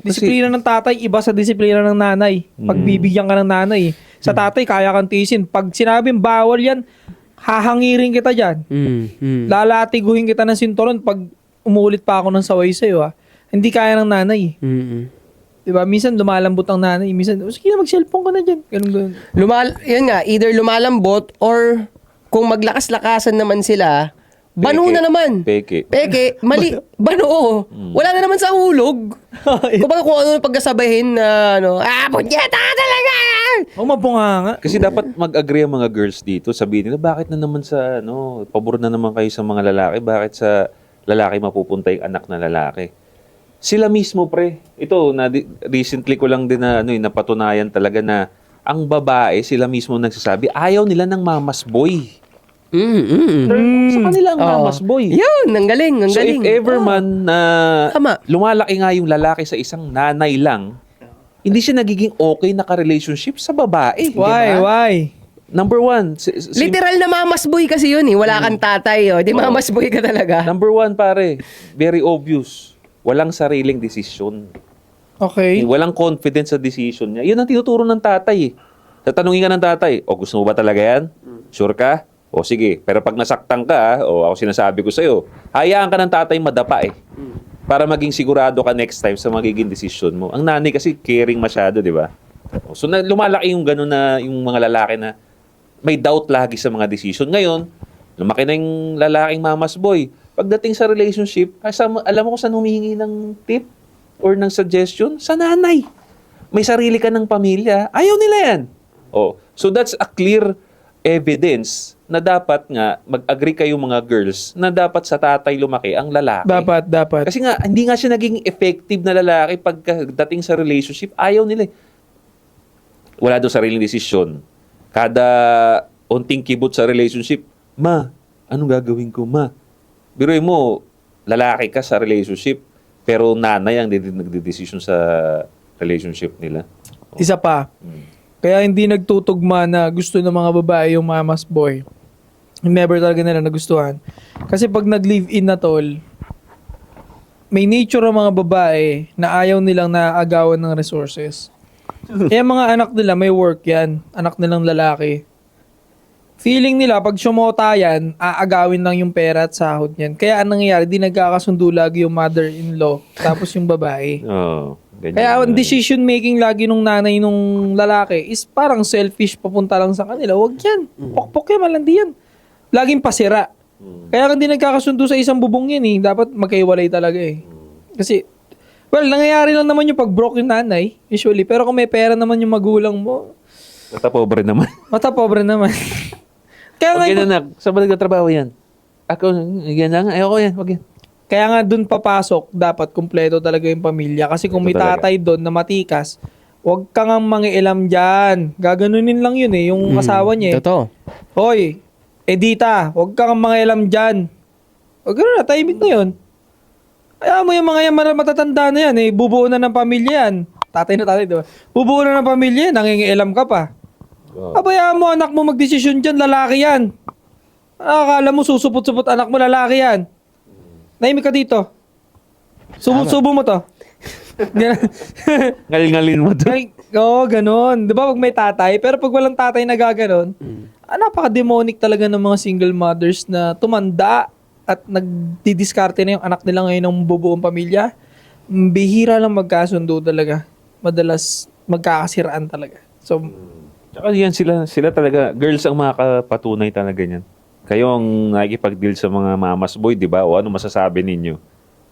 kasi, disiplina ng tatay, iba sa disiplina ng nanay. Pagbibigyan ka ng nanay. Sa tatay, kaya kang tiisin. Pag sinabing bawal yan, hahangirin kita dyan. Lalatiguhin kita ng sinturon pag umulit pa ako ng saway sa'yo. Hindi kaya ng nanay. Diba? Minsan lumalambot ang nanay. Minsan, sige na, mag-cellphone ka na dyan. Ganun. Yun nga, either lumalambot or kung maglakas-lakasan naman sila, banu na naman. Peke. Mali. Banu. Wala na naman sa hulog. Kumbaga kung ano pagkasabahin na punyeta ka talaga! Mabunga nga. Kasi dapat mag-agree ang mga girls dito. Sabihin nila, bakit na naman pabor na naman kayo sa mga lalaki? Bakit sa lalaki mapupunta yung anak na lalaki? Sila mismo, pre. Ito, recently ko lang din napatunayan talaga na ang babae, sila mismo nagsasabi, ayaw nila ng mamas boy. Sa kanila ang mamas boy. Yun, ang galing. So if ever man na Tama. lumalaki nga yung lalaki sa isang nanay lang, hindi siya nagiging okay na ka-relationship sa babae. Why? Number one. Literal na mamas boy kasi yun eh. Wala kang tatay. Di mamas boy ka talaga. Number one, pare. Very obvious. Walang sariling desisyon. Okay. Walang confidence sa decision niya. Yun ang tinuturo ng tatay. Tatanungin ka ng tatay, gusto mo ba talaga yan? Sure ka? O sige, pero pag nasaktan ka, ako sinasabi ko sa'yo, hayaan ka ng tatay madapa para maging sigurado ka next time sa magiging desisyon mo. Ang nanay kasi caring masyado, di ba? So lumalaki yung gano'n na yung mga lalaki na may doubt lagi sa mga decision. Ngayon, lumaki na yung lalaking mamas boy. Pagdating sa relationship, alam mo kung saan humihingi ng tip or ng suggestion? Sa nanay. May sarili ka ng pamilya. Ayaw nila yan. So that's a clear evidence na dapat nga mag-agree kayo mga girls na dapat sa tatay lumaki ang lalaki. Dapat. Kasi nga, hindi nga siya naging effective na lalaki pagdating sa relationship. Ayaw nila. Wala doon sariling desisyon. Kada unting kibot sa relationship, ma, anong gagawin ko, ma? Biruin mo, lalaki ka sa relationship, pero nanay ang nagdedesisyon sa relationship nila. Isa pa. Kaya hindi nagtutugma na gusto ng mga babae yung mama's boy. Never talaga nila nagustuhan. Kasi pag nag-live-in na tol, may nature ng mga babae na ayaw nilang naagawan ng resources. Kaya mga anak nila may work yan. Anak nilang lalaki. Feeling nila, pag sumota yan, aagawin lang yung pera at sahod niyan. Kaya anong nangyayari, di nagkakasundo lagi yung mother-in-law, tapos yung babae. Ganyan Kaya ang na. decision making lagi nung nanay nung lalaki is parang selfish papunta lang sa kanila. Huwag yan. Pokpok yan, malandi yan. Laging pasira. Kaya hindi nagkakasundo sa isang bubong yan eh. Dapat magkaiwalay talaga eh. Kasi, well, nangyayari lang naman yung pag-broke yung nanay, usually. Pero kung may pera naman yung magulang mo, Natapobre naman. mata pobre naman. Kaya nga, Huwag yan anak. Saan ba nagtatrabaho yan? Ako, yan na nga. Ayoko yan. Huwag yan. kaya nga dun papasok, dapat kumpleto talaga yung pamilya. Kasi kung may Ito talaga. tatay doon na matikas, huwag kang ang mangialam dyan. Gaganunin lang yun eh, yung asawa niya eh. Totoo. Hoy, Edita, huwag kang mangialam dyan. O gano'n na, tahimik na yun. Kaya mo yung mga yan, matatanda na yan eh, bubuo na ng pamilya yan. Tatay na tatay, diba? Bubuo na ng pamilya yan, nangingialam ka pa. Abayaan mo anak mo magdesisyon dyan, lalaki yan. Akala mo susupot-supot anak mo, lalaki yan. Nahimik ka dito. Subo mo to. Ganun. Ngal-ngalin mo to. Oo, ganun. Di ba pag may tatay? Pero pag walang tatay na gaganon, napaka-demonic talaga ng mga single mothers na tumanda at nagdidiskarte na yung anak nila ngayon ng bubuong pamilya. Bihira lang magkasundo talaga. Madalas magkakasiraan talaga. So, Tsaka yan sila talaga, girls ang makakapatunay talaga niyan. Kayo ang nakikipag-deal sa mga mamas boy, di ba? O ano masasabi ninyo?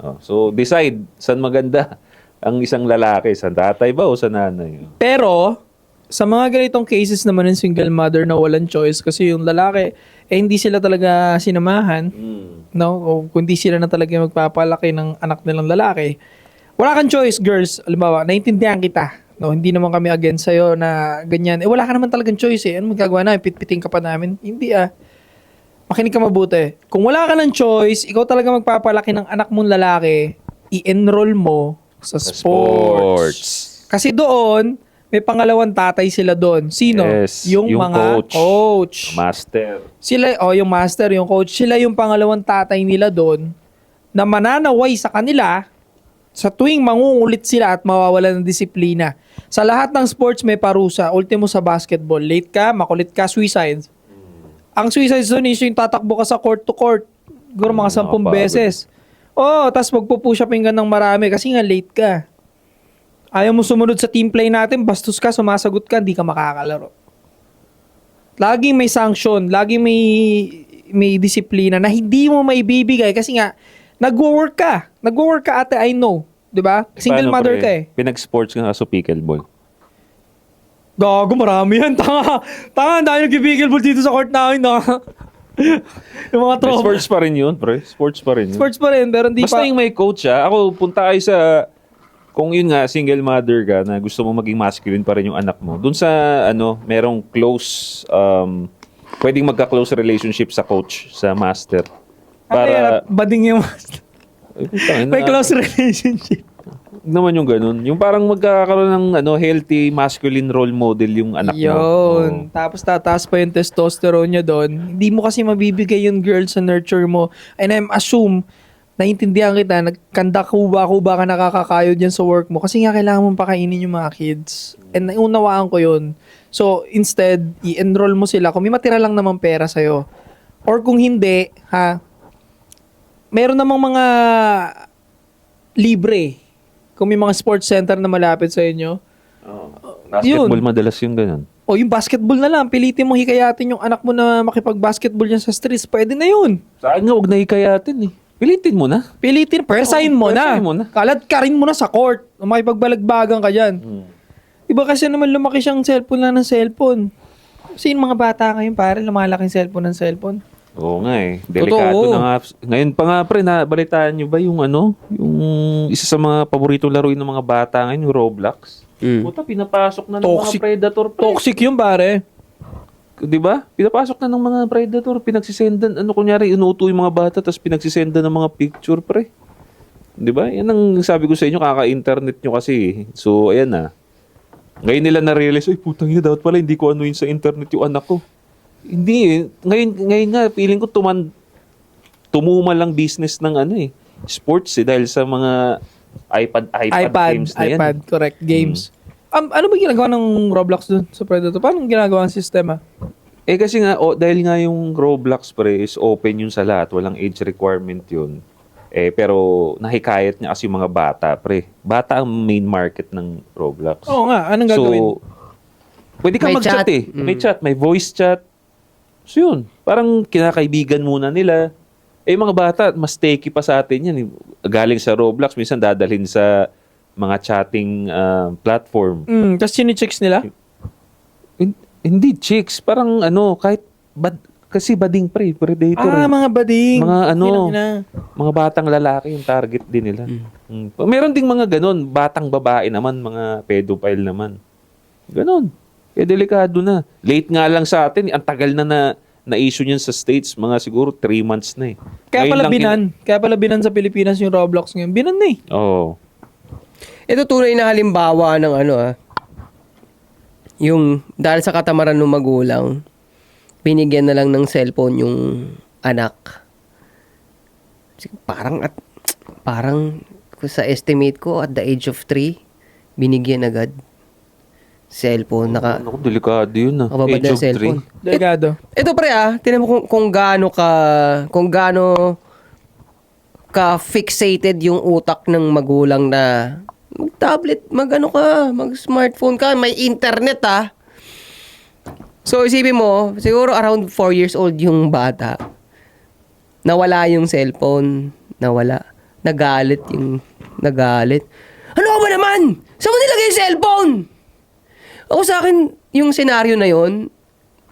Oh, so, decide, saan maganda ang isang lalaki? Sa tatay ba o sa nanay? pero, sa mga ganitong cases naman ng single mother na walang choice kasi yung lalaki, hindi sila talaga sinamahan, no? O kundi sila na talaga yung magpapalaki ng anak nilang lalaki. Wala kang choice, girls. Halimbawa, naintindihan kita. No, hindi naman kami against sa'yo na ganyan. Wala ka naman talagang choice eh. Ano magagawa namin? Pitpiting ka pa namin? Hindi ah. Makinig ka mabuti. Kung wala ka ng choice, ikaw talaga magpapalaki ng anak mong lalaki, i-enroll mo sa sports. Kasi doon, may pangalawang tatay sila doon. Sino? Yes, yung yung mga coach. Master. Sila, yung master, yung coach, sila yung pangalawang tatay nila doon na mananaway sa kanila sa tuwing mangungulit sila at mawawala ng disiplina. Sa lahat ng sports may parusa. Ultimo sa basketball, late ka, makulit ka, suicide. Ang suicide zone is yung tatakbo ka sa court to court. Siguro mga 10 nakapagod. beses. Oh, tapos magpupush-upin ka ng marami kasi nga late ka. Ayaw mo sumunod sa team play natin, bastos ka, sumasagot ka, hindi ka makakalaro. Laging may sanction, laging may disiplina na hindi mo maibibigay kasi nga nagwo-work ka. Nagwo-work ka ate, I know. 'Di ba? Single Paano, mother pre? ka eh. Pinag-sports ka nga sa pickleball. Gago, marami yan. Tanga, ang dahil nag-pickleball dito sa court namin. Yung mga tropa. Sports pa rin yun, pre. Sports pa rin yun. Sports pa rin, pero hindi Basta pa. yung may coach ako punta kayo sa, kung yun nga, single mother ka na gusto mo maging masculine pa rin yung anak mo, dun sa, merong close, pwedeng magka-close relationship sa coach, sa master. Para bading yung Ay, putang ina. may close relationship. Huwag naman yung ganun. Yung parang magkakaroon ng healthy masculine role model yung anak mo. Yun. Tapos tataas pa yung testosterone niya doon. Hindi mo kasi mabibigay yung girl sa nurture mo. And I'm assume, naiintindihan kita, nagkanda-kuba-kuba ka nakakakayod yan sa work mo. Kasi nga kailangan mong pakainin yung mga kids. And naunawaan ko yun. So, instead, i-enroll mo sila. Kung may matira lang naman pera sa'yo. Or kung hindi, meron namang mga libre. Kung may mga sports center na malapit sa inyo. Basketball madalas yung ganun. O yung basketball na lang, pilitin mo hikayatin yung anak mo na makipag-basketball yan sa streets, pwede na yun. Saan nga, huwag na hikayatin eh. Pilitin mo na. Pilitin, persahin mo na. persahin mo na. Kalad ka rin mo na sa court. Makipagbalagbagan ka dyan. Iba kasi naman lumaki siyang cellphone lang ng cellphone. Kasi yung mga bata ngayon, pare, lumalaking cellphone ng cellphone. Oo nga eh. Delikado Totoo. na nga. Ngayon pa nga pre, nabalitaan nyo ba yung yung isa sa mga paboritong laruin ng mga bata ngayon, yung Roblox? Puta, pinapasok na ng Toxic. mga predator pre. Toxic yun, pare. Di ba? Pinapasok na ng mga predator, pinagsisendan, kunyari, inuuto yung mga bata, tapos pinagsisendan ng mga picture, pre. Di ba? Yan ang sabi ko sa inyo, kaka-internet nyo kasi. So, ayan na. Ngayon nila na-realize, ay putang ina, dapat pala hindi ko anuin sa internet yung anak ko. Hindi eh. Ngayon nga, feeling ko tumuma lang business ng sports dahil sa mga iPad games na yan. iPad, correct, games. Ano ba ginagawa ng Roblox dun sa Predator? Paano ginagawa ang sistema? Kasi nga, dahil nga yung Roblox pre is open yun sa lahat, walang age requirement yun. Pero nahikayat niya kasi yung mga bata, pre. Bata ang main market ng Roblox. Oo nga, anong gagawin? So, pwede ka May mag-chat chat. eh. May chat, may voice chat. So yun, parang kinakaibigan muna nila. Mga bata, mas takey pa sa atin yan. Galing sa Roblox, minsan dadalhin sa mga chatting platform. Tapos chine-checks nila? Hindi, chicks. Parang kahit, kasi bading pre, predator. Mga bading. Mga Ina. mga batang lalaki yung target din nila. Meron ding mga ganon, batang babae naman, mga pedophile naman. Ganon. Kaya delikado na. Late nga lang sa atin, ang tagal na issue niyan sa States, mga siguro 3 months na eh. Kaya Ngayon pala lang binan. Kaya pala binan sa Pilipinas yung Roblox ngayon. Binan na eh. Oo. Ito tunay na halimbawa ng yung dahil sa katamaran ng magulang, binigyan na lang ng cellphone yung anak. Parang sa estimate ko at the age of 3, binigyan agad cellphone. Naku, delikado yun ah. Nakababad Age na of cellphone. 3. Delikado. Ito pre tingnan mo kung gaano ka fixated yung utak ng magulang na mag-tablet, mag-smartphone ka, may internet So isipin mo, siguro around 4 years old yung bata. Nawala yung cellphone, Nagalit. Ano ba naman? Saan mo nilagay yung cellphone? Ako sa akin, yung senaryo na yon,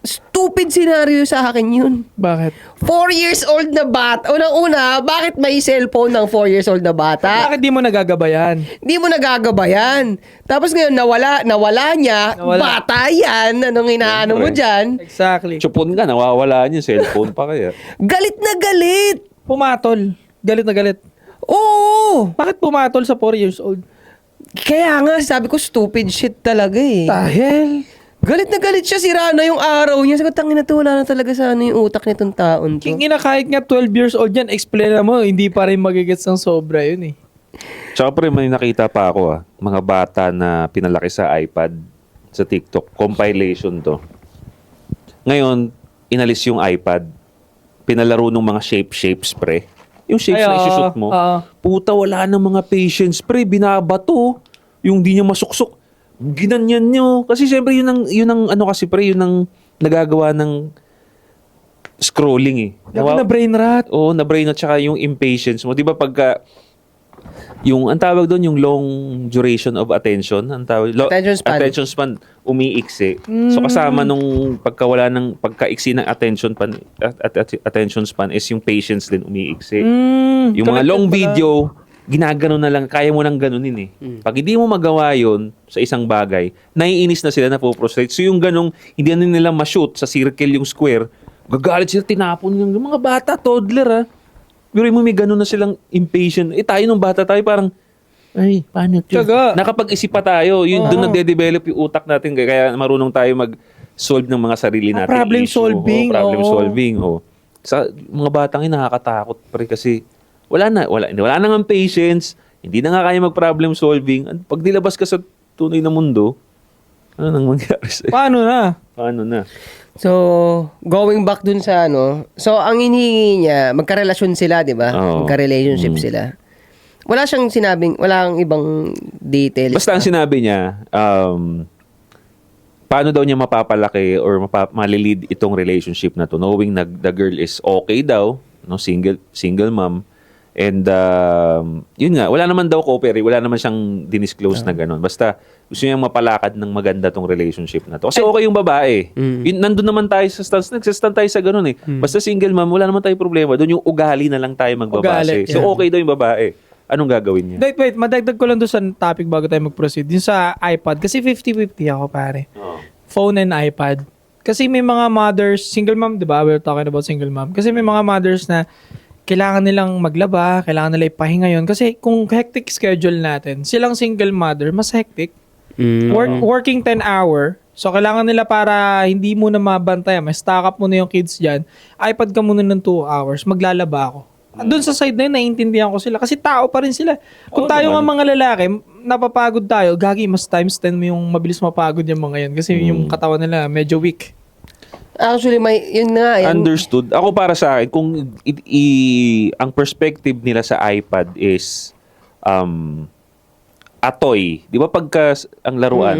stupid senaryo sa akin yun. Bakit? 4 years old na bata. Unang-una, bakit may cellphone ng 4 years old na bata? Bakit di mo nagagabayan? Hindi mo nagagabayan. Tapos ngayon, nawala niya. Nawala. Bata yan. Anong inaano mo dyan? Exactly. Chupon ka, nawawala niya cellphone pa kaya. Galit na galit. Pumatol. Galit na galit. Oo. Bakit pumatol sa 4 years old? Kaya nga, sabi ko, stupid shit talaga eh. Dahil? Galit na galit siya. Sira na yung araw niya. Sabi ko, tangin na to, wala na talaga sa yung utak nitong taon to. King ina, kahit nga 12 years old yan, explain na mo, hindi pa rin magigets ng sobra yun eh. Tsaka pre, may nakita pa ako mga bata na pinalaki sa iPad, sa TikTok, compilation to. Ngayon, inalis yung iPad, pinalaro ng mga shapes pre. Yung shapes na isushoot mo, puta, wala na mga patience pre, binabato, yung di niya masuksok. Ginanyan nyo. Kasi syempre yun ang kasi pre, yun ang nagagawa ng scrolling eh. Na brain rot. Oo, na brain rot tsaka yung impatience mo. Di ba pagka ang tawag doon, yung long duration of attention, ang tawag, attention span umiiksi. So kasama nung pagkaiksi ng attention span is yung patience din umiiksi. Yung mga long video, ginagano na lang, kaya mo nang ganunin eh. Pag hindi mo magawa yun sa isang bagay, naiinis na sila, napoprostrate. So yung ganong, hindi na nila ma-shoot sa circle yung square, gagalit sila, tinapon yung mga bata, toddler Pero mo may ganon na silang impatient. Tayo nung bata tayo parang, ay, paano ito? Nakapag-isip pa tayo. Yun, doon nagde-develop yung utak natin. Kaya marunong tayo mag-solve ng mga sarili natin. Problem solving. Problem solving. Sa mga batang yun, nakakatakot pre kasi wala nang patience, hindi na nga kaya mag-problem solving. Pag nilabas ka sa tunay na mundo, ano nang mangyari sa'yo? Paano na? So, going back dun sa so ang hinihingi niya, magkarelasyon sila, di ba? Oo. Magka-relationship sila. Wala siyang sinabing, wala ang ibang details. Basta ang sinabi niya, paano daw niya mapapalaki or malilid itong relationship na to, knowing na the girl is okay daw, single mom. And yun nga, wala naman daw wala naman siyang dinisclose na gano'n. Basta gusto niyang mapalakad ng maganda tong relationship na to. Kasi okay yung babae. Nandun naman tayo sa stance, nagsastand tayo sa gano'n eh. Basta single mom, wala naman tayo problema. Doon yung ugali na lang tayo magbabase. So okay daw yung babae. Anong gagawin niya? Wait, madagdag ko lang doon sa topic bago tayo mag-proceed. Yung sa iPad, kasi 50-50 ako pare. Phone and iPad. Kasi may mga mothers, single mom, di ba? We're talking about single mom. Kasi may mga mothers na kailangan nilang maglaba, kailangan nila ipahinga yun. Kasi kung hectic schedule natin, silang single mother, mas hectic. Working 10 hour, so kailangan nila para hindi mo na mabantayan, may stock up mo na yung kids dyan, iPad ka muna ng 2 hours, maglalaba ako. Doon sa side na yun, naiintindihan ko sila. Kasi tao pa rin sila. Kung tayo nga mga lalaki, napapagod tayo, gagi, mas times 10 mo yung mabilis mapagod yung mga yan. Kasi yung katawan nila medyo weak. Actually, yun nga. Yan. Understood. Ako para sa akin, kung ang perspective nila sa iPad is a toy. Di ba pagka ang laruan,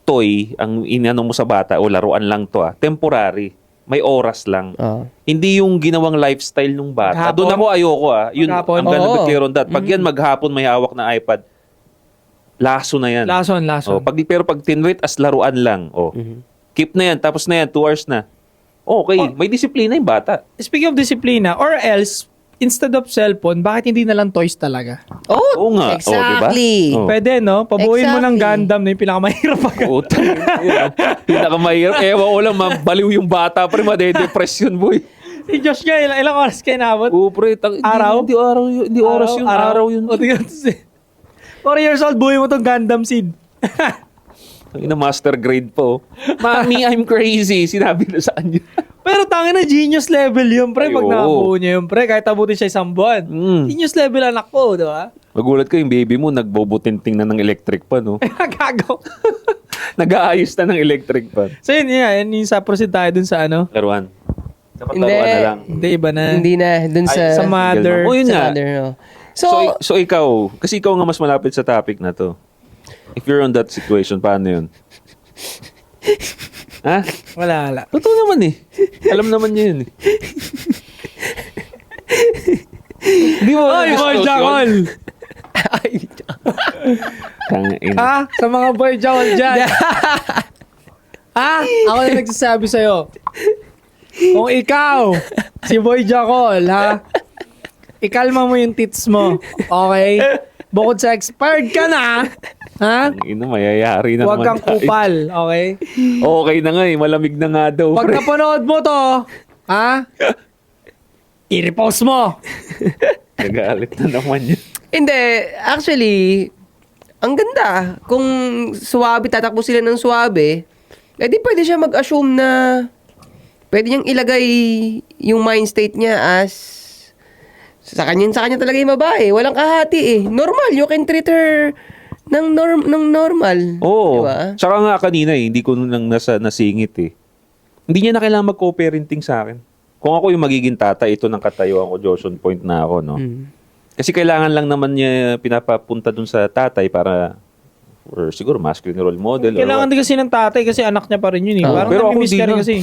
toy, ang inano mo sa bata, o laruan lang to temporary. May oras lang. Hindi yung ginawang lifestyle ng bata. Maghapon? Doon ako ayoko Yun, Maghapon? I'm gonna be Oo. clear on that. Pag yan maghapon may hawak na iPad, laso na yan. Lason. Pero pag tinrate as laruan lang, keep na yan, tapos na yan, 2 hours na. Okay, may disiplina yung bata. Speaking of disiplina, or else, instead of cellphone, bakit hindi na lang toys talaga? Oo nga. Exactly. Oh, diba? Pwede, no? Pabuhin mo ng Exactly. Gundam na yung pinakamahirap agad. Utang. Pinakamahirap. Ewan ko lang, mabaliw yung bata. Pre, made-depress yun, boy. Si Josh nga, ilang oras kayo naabot? Oo, pre. Araw? Hindi araw yun. Hindi oras yun. Araw yun. O, tingnan mo si 4 years old, buhay mo tong Gundam seed. Ang master grade po. Mami, I'm crazy. Sinabi na sa kanya. Pero tangin na, genius level yun, pre. Pag Ay, oo. nakabuo niya yun, pre. Kahit abutin siya 1 buwan. Genius level anak ko, di ba? Magulat ko yung baby mo, nagbobutinting na ng electric pan, no? Gago. Nag-aayos na ng electric pan. So yun, yan yung sa proceed tayo dun sa ano. Laruan. Dapat Hindi. laruan na lang. Hindi, iba na. Hindi na. Dun sa... Sa mother. Oh, yun sa nga. mother, no. So ikaw, kasi ikaw nga mas malapit sa topic na to. If you're on that situation, paano yun? Ha? Wala. Totoo naman eh. Alam naman niya yun eh. Di mo Oy, boy, Jackal! Tangin. Ha? Sa mga boy Jackal dyan. Ha? Ako na nagsasabi sa'yo. Kung ikaw, si Boy Jackal, ha? Ikalma mo yung tits mo. Okay? Bukod sa expired ka na, ha? Ina, mayayari na Huwag naman kang tayo. kupal, okay? Okay na nga eh. Malamig na nga daw. Pag pre. napanood mo to, ha? I-repost mo. Nagalit na naman yun. Hindi. Actually, ang ganda. Kung suwabe, tatakbo sila ng suwabe, di pwede siya mag-assume na pwede niyang ilagay yung mind state niya as sa kanya talaga yung babae. Walang kahati eh. Normal. You can treat her ng normal. Oo. Diba? Tsaka nga kanina eh, hindi ko nang nasingit eh. Hindi niya na kailangan mag-co-parenting sa akin. Kung ako yung magiging tatay, ito ng katayuan ko, Joshon Point na ako, no? Kasi kailangan lang naman niya pinapapunta dun sa tatay para, or siguro masculine role model. Kailangan din kasi ng tatay kasi anak niya pa rin yun eh. Parang Pero ako namimiss hindi ka rin na. kasi.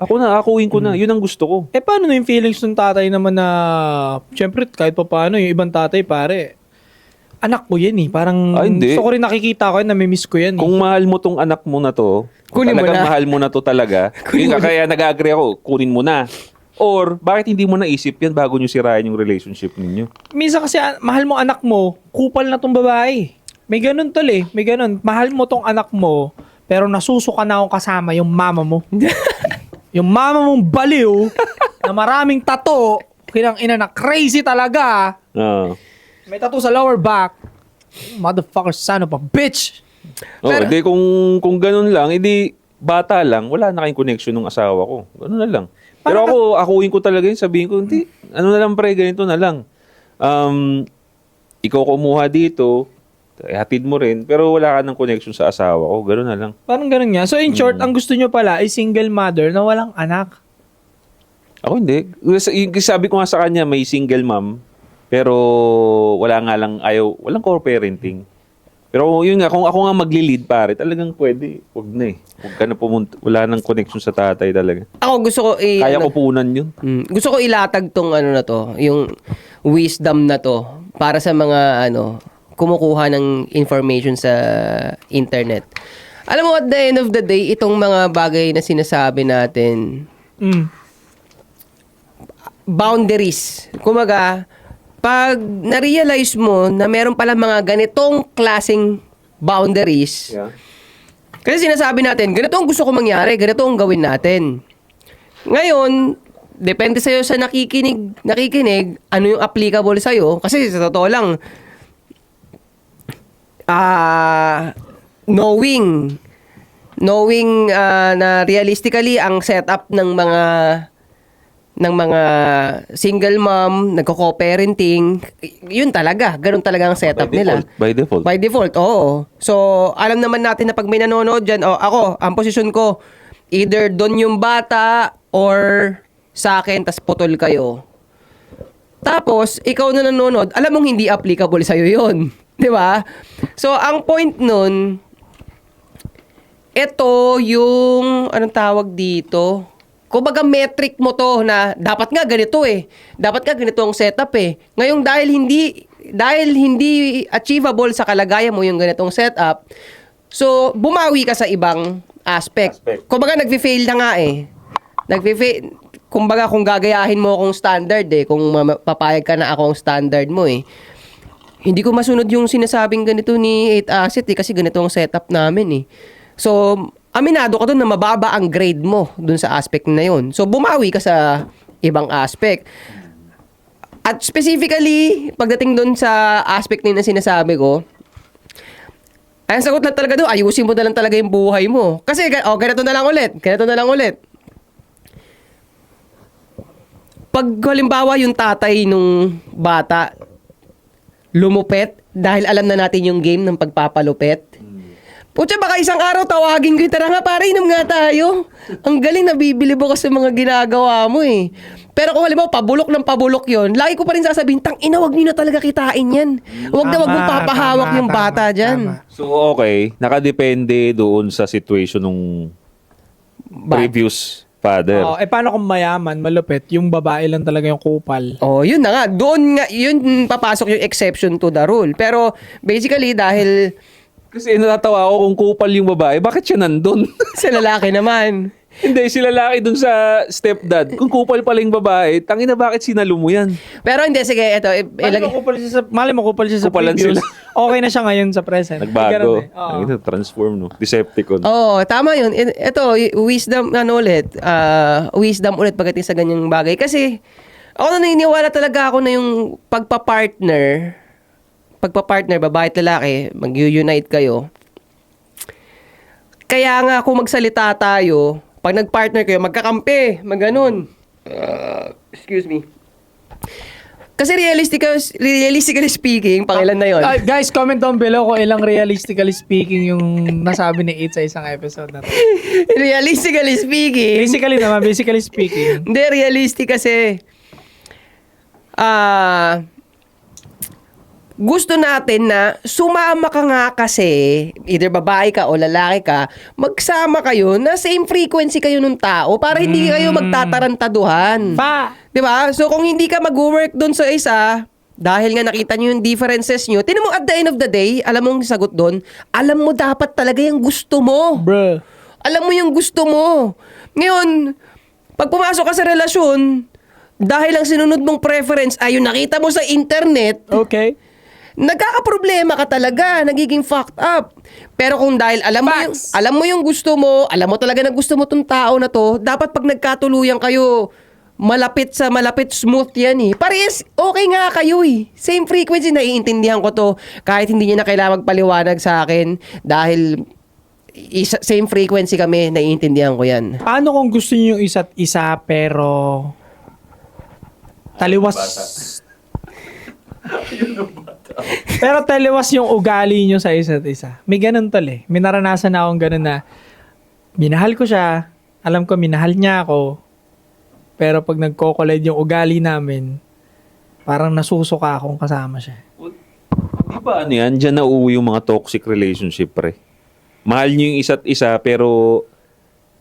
Ako na, akuin ko na. Yun ang gusto ko. Eh, paano na yung feelings ng tatay naman na, syempre, kahit pa paano, yung ibang tatay, pare, anak ko yan eh. Parang, Hindi. gusto ko rin nakikita ko yan, namimiss ko yan eh. Kung mahal mo tong anak mo na to, Kunin mo talagang na. mahal mo na to talaga, yun nga, kaya nag-agree ako, kunin mo na. Or, bakit hindi mo naisip yan bago nyo sirayan yung relationship ninyo? Minsan kasi, mahal mo anak mo, kupal na tong babae. May ganun tol eh. May ganun. Mahal mo tong anak mo, pero nasusuka na akong kasama yung mama mo. Yung mama mong baliw, na maraming tato, kinang ina na crazy talaga. Oo. May tattoo sa lower back. Motherfucker son of a bitch. Oh, di kung ganun lang, edi bata lang, wala na kayong connection ng asawa ko. Ganun na lang. Pero ako, akuin ko talaga yun, sabihin ko, hindi, ano na lang pre, ganito na lang. Ikaw kumuha dito, hatid mo rin, pero wala ka ng connection sa asawa ko. Ganun na lang. Parang ganun nga. So in short, ang gusto nyo pala ay single mother na walang anak. Ako hindi. Sabi ko nga sa kanya, may single mom, pero wala nga lang, walang co-parenting. Pero yun nga, kung ako nga magli-lead pare, talagang pwede. Huwag na eh. Huwag ka na pumunta. Wala nang connection sa tatay talaga. Ako gusto ko Kaya ko punan yun. gusto ko ilatag tong ano na to, yung wisdom na to para sa mga kumukuha ng information sa internet. Alam mo, at the end of the day, itong mga bagay na sinasabi natin, boundaries. Kumaga, pag na-realize mo na meron pala mga ganitong klaseng boundaries, kasi sinasabi natin, ganito ang gusto ko mangyari, ganito ang gawin natin. Ngayon, depende sa'yo sa nakikinig, ano yung applicable sa'yo. Kasi sa totoo lang, knowing na realistically ang setup ng mga single mom, nagko-co-parenting, yun talaga. Ganun talaga ang setup nila. By default. By default, oo. So, alam naman natin na pag may nanonood dyan, ako, ang posisyon ko, either doon yung bata or sa akin, tas putol kayo. Tapos, ikaw na nanonood, alam mong hindi applicable sa'yo yun. Di ba? So, ang point nun, ito yung, anong tawag dito? Kumbaga metric mo to na dapat nga ganito eh. Dapat nga ganito ang setup eh. Ngayon dahil hindi achievable sa kalagayan mo yung ganitong setup, so bumawi ka sa ibang aspect. Kumbaga nagfi-fail na nga eh. Kumbaga kung gagayahin mo akong standard eh, kung papayag ka na ako ang standard mo eh. Hindi ko masunod yung sinasabing ganito ni 8 Asset eh, kasi ganito ang setup namin eh. So, aminado ka doon na mababa ang grade mo doon sa aspect na yun. So, bumawi ka sa ibang aspect. At specifically, pagdating doon sa aspect na sinasabi ko, ay, ang sagot lang talaga doon, ayusin mo na lang talaga yung buhay mo. Kasi, ganito na lang ulit. Pag halimbawa yung tatay nung bata, lumupet, dahil alam na natin yung game ng pagpapalupet, Putya, baka isang araw tawagin ko, tara nga pare, inom nga tayo. Ang galing, nabibilib ako sa mga ginagawa mo eh. Pero kung halimbawa, pabulok ng pabulok yon, lagi ko pa rin sasabihin, tang ina, wag niyo na talaga kitain yan. Wag na wag mong papahawak yung bata dyan. So, okay. Nakadepende doon sa situation ng previous father. Paano kung mayaman, malupit, yung babae lang talaga yung kupal? Yun na nga. Doon nga, yun papasok yung exception to the rule. Pero basically, dahil Kasi natatawa ako kung kupal yung babae, bakit siya nandun? sa lalaki naman. Hindi, si lalaki dun sa stepdad. Kung kupal pala yung babae, tangina bakit sinalo mo yan? Pero hindi, sige, ito. Mali mo kupal siya sa Kupalan previous. sila. Okay na siya ngayon sa present. Nagbago. Ganun eh. Oo. Tangina, transform, no? Decepticon. Tama yun. Ito, wisdom, wisdom ulit pagdating sa ganyang bagay. Kasi, ako naniniwala talaga ako na yung pagpa-partner, babae at lalaki, mag-unite kayo. Kaya nga, kung magsalita tayo, pag nag-partner kayo, magkakampi, maganon. Excuse me. Kasi realistically speaking, pangilan na yon. Guys, comment down below kung ilang realistically speaking yung nasabi ni 8 sa isang episode na to. Realistically speaking. Basically speaking. Hindi, realistic kasi. Gusto natin na sumama ka nga kasi, either babae ka o lalaki ka, magsama kayo na same frequency kayo ng tao para hindi kayo magtatarantaduhan. Diba? So kung hindi ka mag-work dun sa isa, dahil nga nakita nyo yung differences nyo, tinan mo at the end of the day, alam mo yung sagot dun, alam mo dapat talaga yung gusto mo. Bruh. Alam mo yung gusto mo. Ngayon, pag pumasok ka sa relasyon, dahil ang sinunod mong preference ay yung nakita mo sa internet, Okay. nagkakaproblema ka talaga, nagiging fucked up. Pero kung dahil alam mo yung gusto mo, alam mo talaga na gusto mo tong tao na to, dapat pag nagkatuluyan kayo, malapit, smooth yan eh. Parehas, okay nga kayo eh. Same frequency, naiintindihan ko to. Kahit hindi niya na kailangan magpaliwanag sa akin, dahil same frequency kami, naiintindihan ko yan. Paano kung gusto niyo yung isa't isa pero taliwas pero taliwas yung ugali nyo sa isa't isa? May ganun tol eh. May naranasan na akong ganun na minahal ko siya, alam ko minahal niya ako, pero pag nagko-collide yung ugali namin, parang nasusuka akong kasama siya. Di ba ano yan? Diyan nauuwi yung mga toxic relationship, pre. Mahal nyo yung isa't isa, pero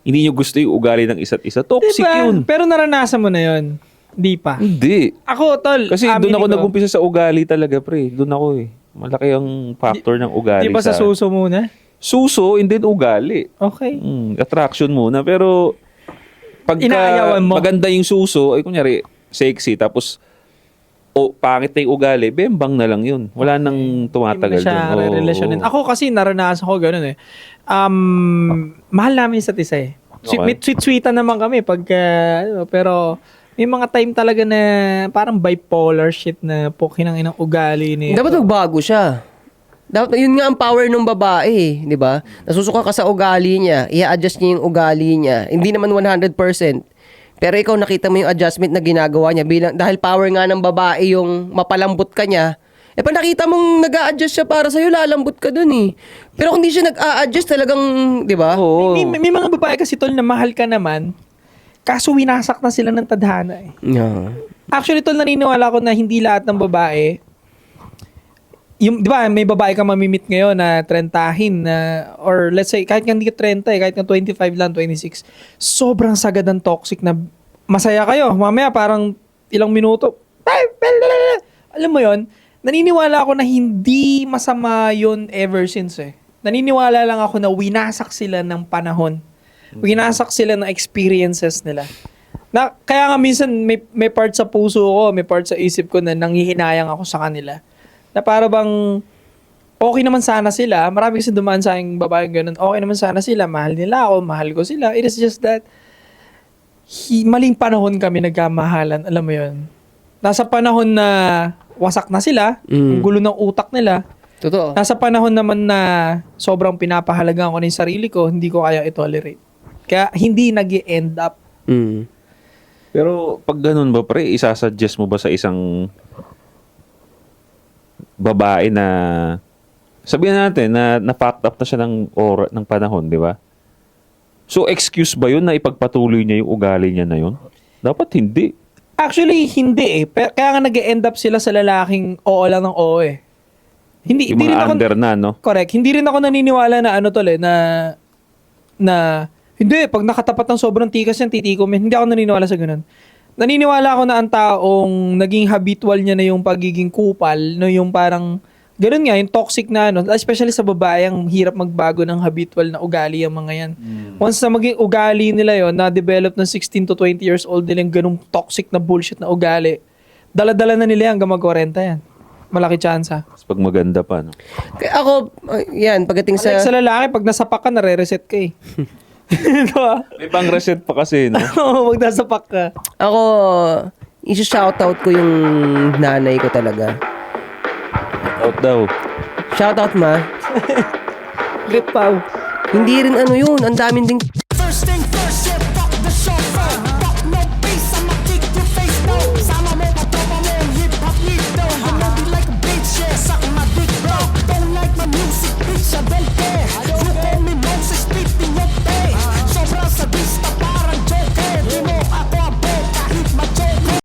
hindi nyo gusto yung ugali ng isa't isa. Toxic Diba? yun. Pero naranasan mo na yun. Hindi pa. Hindi. Ako, tol. Kasi doon aminin ako ko, nag-umpisa sa ugali talaga, pre. Doon ako eh. Malaki ang factor ng ugali. Di ba sa suso muna? Suso, and then ugali. Okay. Attraction muna. Pero pagka Inaayawan mo. maganda yung suso, ay kunyari, sexy, tapos pangit na yung ugali, bembang na lang yun. Wala nang tumatagal Hindi mo siya doon. re-relasyonin. Ako kasi naranasan ko ganun eh. Mahal namin isa't isa eh. Okay. Sweet-sweetan naman kami pero may mga time talaga na parang bipolar shit na pukinang inang ugali ni. Dapat magbago siya. Dapat, yun nga ang power ng babae, di ba? Nasusuka ka sa ugali niya, i-adjust niya yung ugali niya. Hindi naman 100%. Pero ikaw nakita mo yung adjustment na ginagawa niya dahil power nga ng babae yung mapalambot ka niya, Pag nakita mong nag-a-adjust siya para sa'yo, lalambot ka dun eh. Pero kung di siya nag-a-adjust, talagang, di ba? Oo. May mga babae kasi tol na mahal ka naman, kaso winasak na sila ng tadhana eh. Yeah. Actually tol, naniniwala ko na hindi lahat ng babae, yung, di ba, may babae ka mamimit ngayon na 30 na, or let's say, kahit nga hindi ka 30 kahit nga 25 lang, 26, sobrang sagad ng toxic na masaya kayo. Mamaya parang ilang minuto, alam mo yon, naniniwala ako na hindi masama yon ever since eh. Naniniwala lang ako na winasak sila ng panahon. Winasak sila ng experiences nila. Na, kaya nga minsan may part sa puso ko, may part sa isip ko na nanghihinayang ako sa kanila. Na para bang okay naman sana sila. Marami kasi dumaan sa aking babaeng ganun. Okay naman sana sila. Mahal nila ako. Mahal ko sila. It is just that maling panahon kami nagkamahalan. Alam mo yun? Nasa panahon na wasak na sila. Ang gulo ng utak nila. Totoo. Nasa panahon naman na sobrang pinapahalagaan ko na yung sarili ko, hindi ko kaya i-tolerate. Kaya hindi nag-end up. Mm. Pero pag ganun ba, pre, isasuggest mo ba sa isang babae na sabihin natin na fucked up na siya ng panahon, di ba? So, excuse ba yun na ipagpatuloy niya yung ugali niya na yun? Dapat hindi. Actually, hindi eh. Kaya nga nag-end up sila sa lalaking oo lang ng oo eh. Hindi Yung rin mga ako, under na, no? correct. Hindi rin ako naniniwala na ano tol eh, na hindi, pag nakatapat ng sobrang tikas yan, titikom yan. Hindi ako naniniwala sa ganun. Naniniwala ako na ang taong naging habitual niya na yung pagiging kupal, no, yung parang, ganun nga, yung toxic na, no, especially sa babae, ang hirap magbago ng habitual na ugali ang mga yan. Once na maging ugali nila yon na-develop ng 16 to 20 years old nila yung ganung toxic na bullshit na ugali, dala-dala na nila yan hanggang mag-40 yan. Malaki tsansa. Pag maganda pa, no? Kaya ako, yan, pagdating Sa lalaki, pag nasapak ka, nare-reset ka eh. Diba? May pang-reset pa kasi, no? Oo, pag nasapak ka. Ako, isi-shoutout ko yung nanay ko talaga. Out daw. Shoutout, ma. Grip pau. Hindi rin ano yun, ang daming ding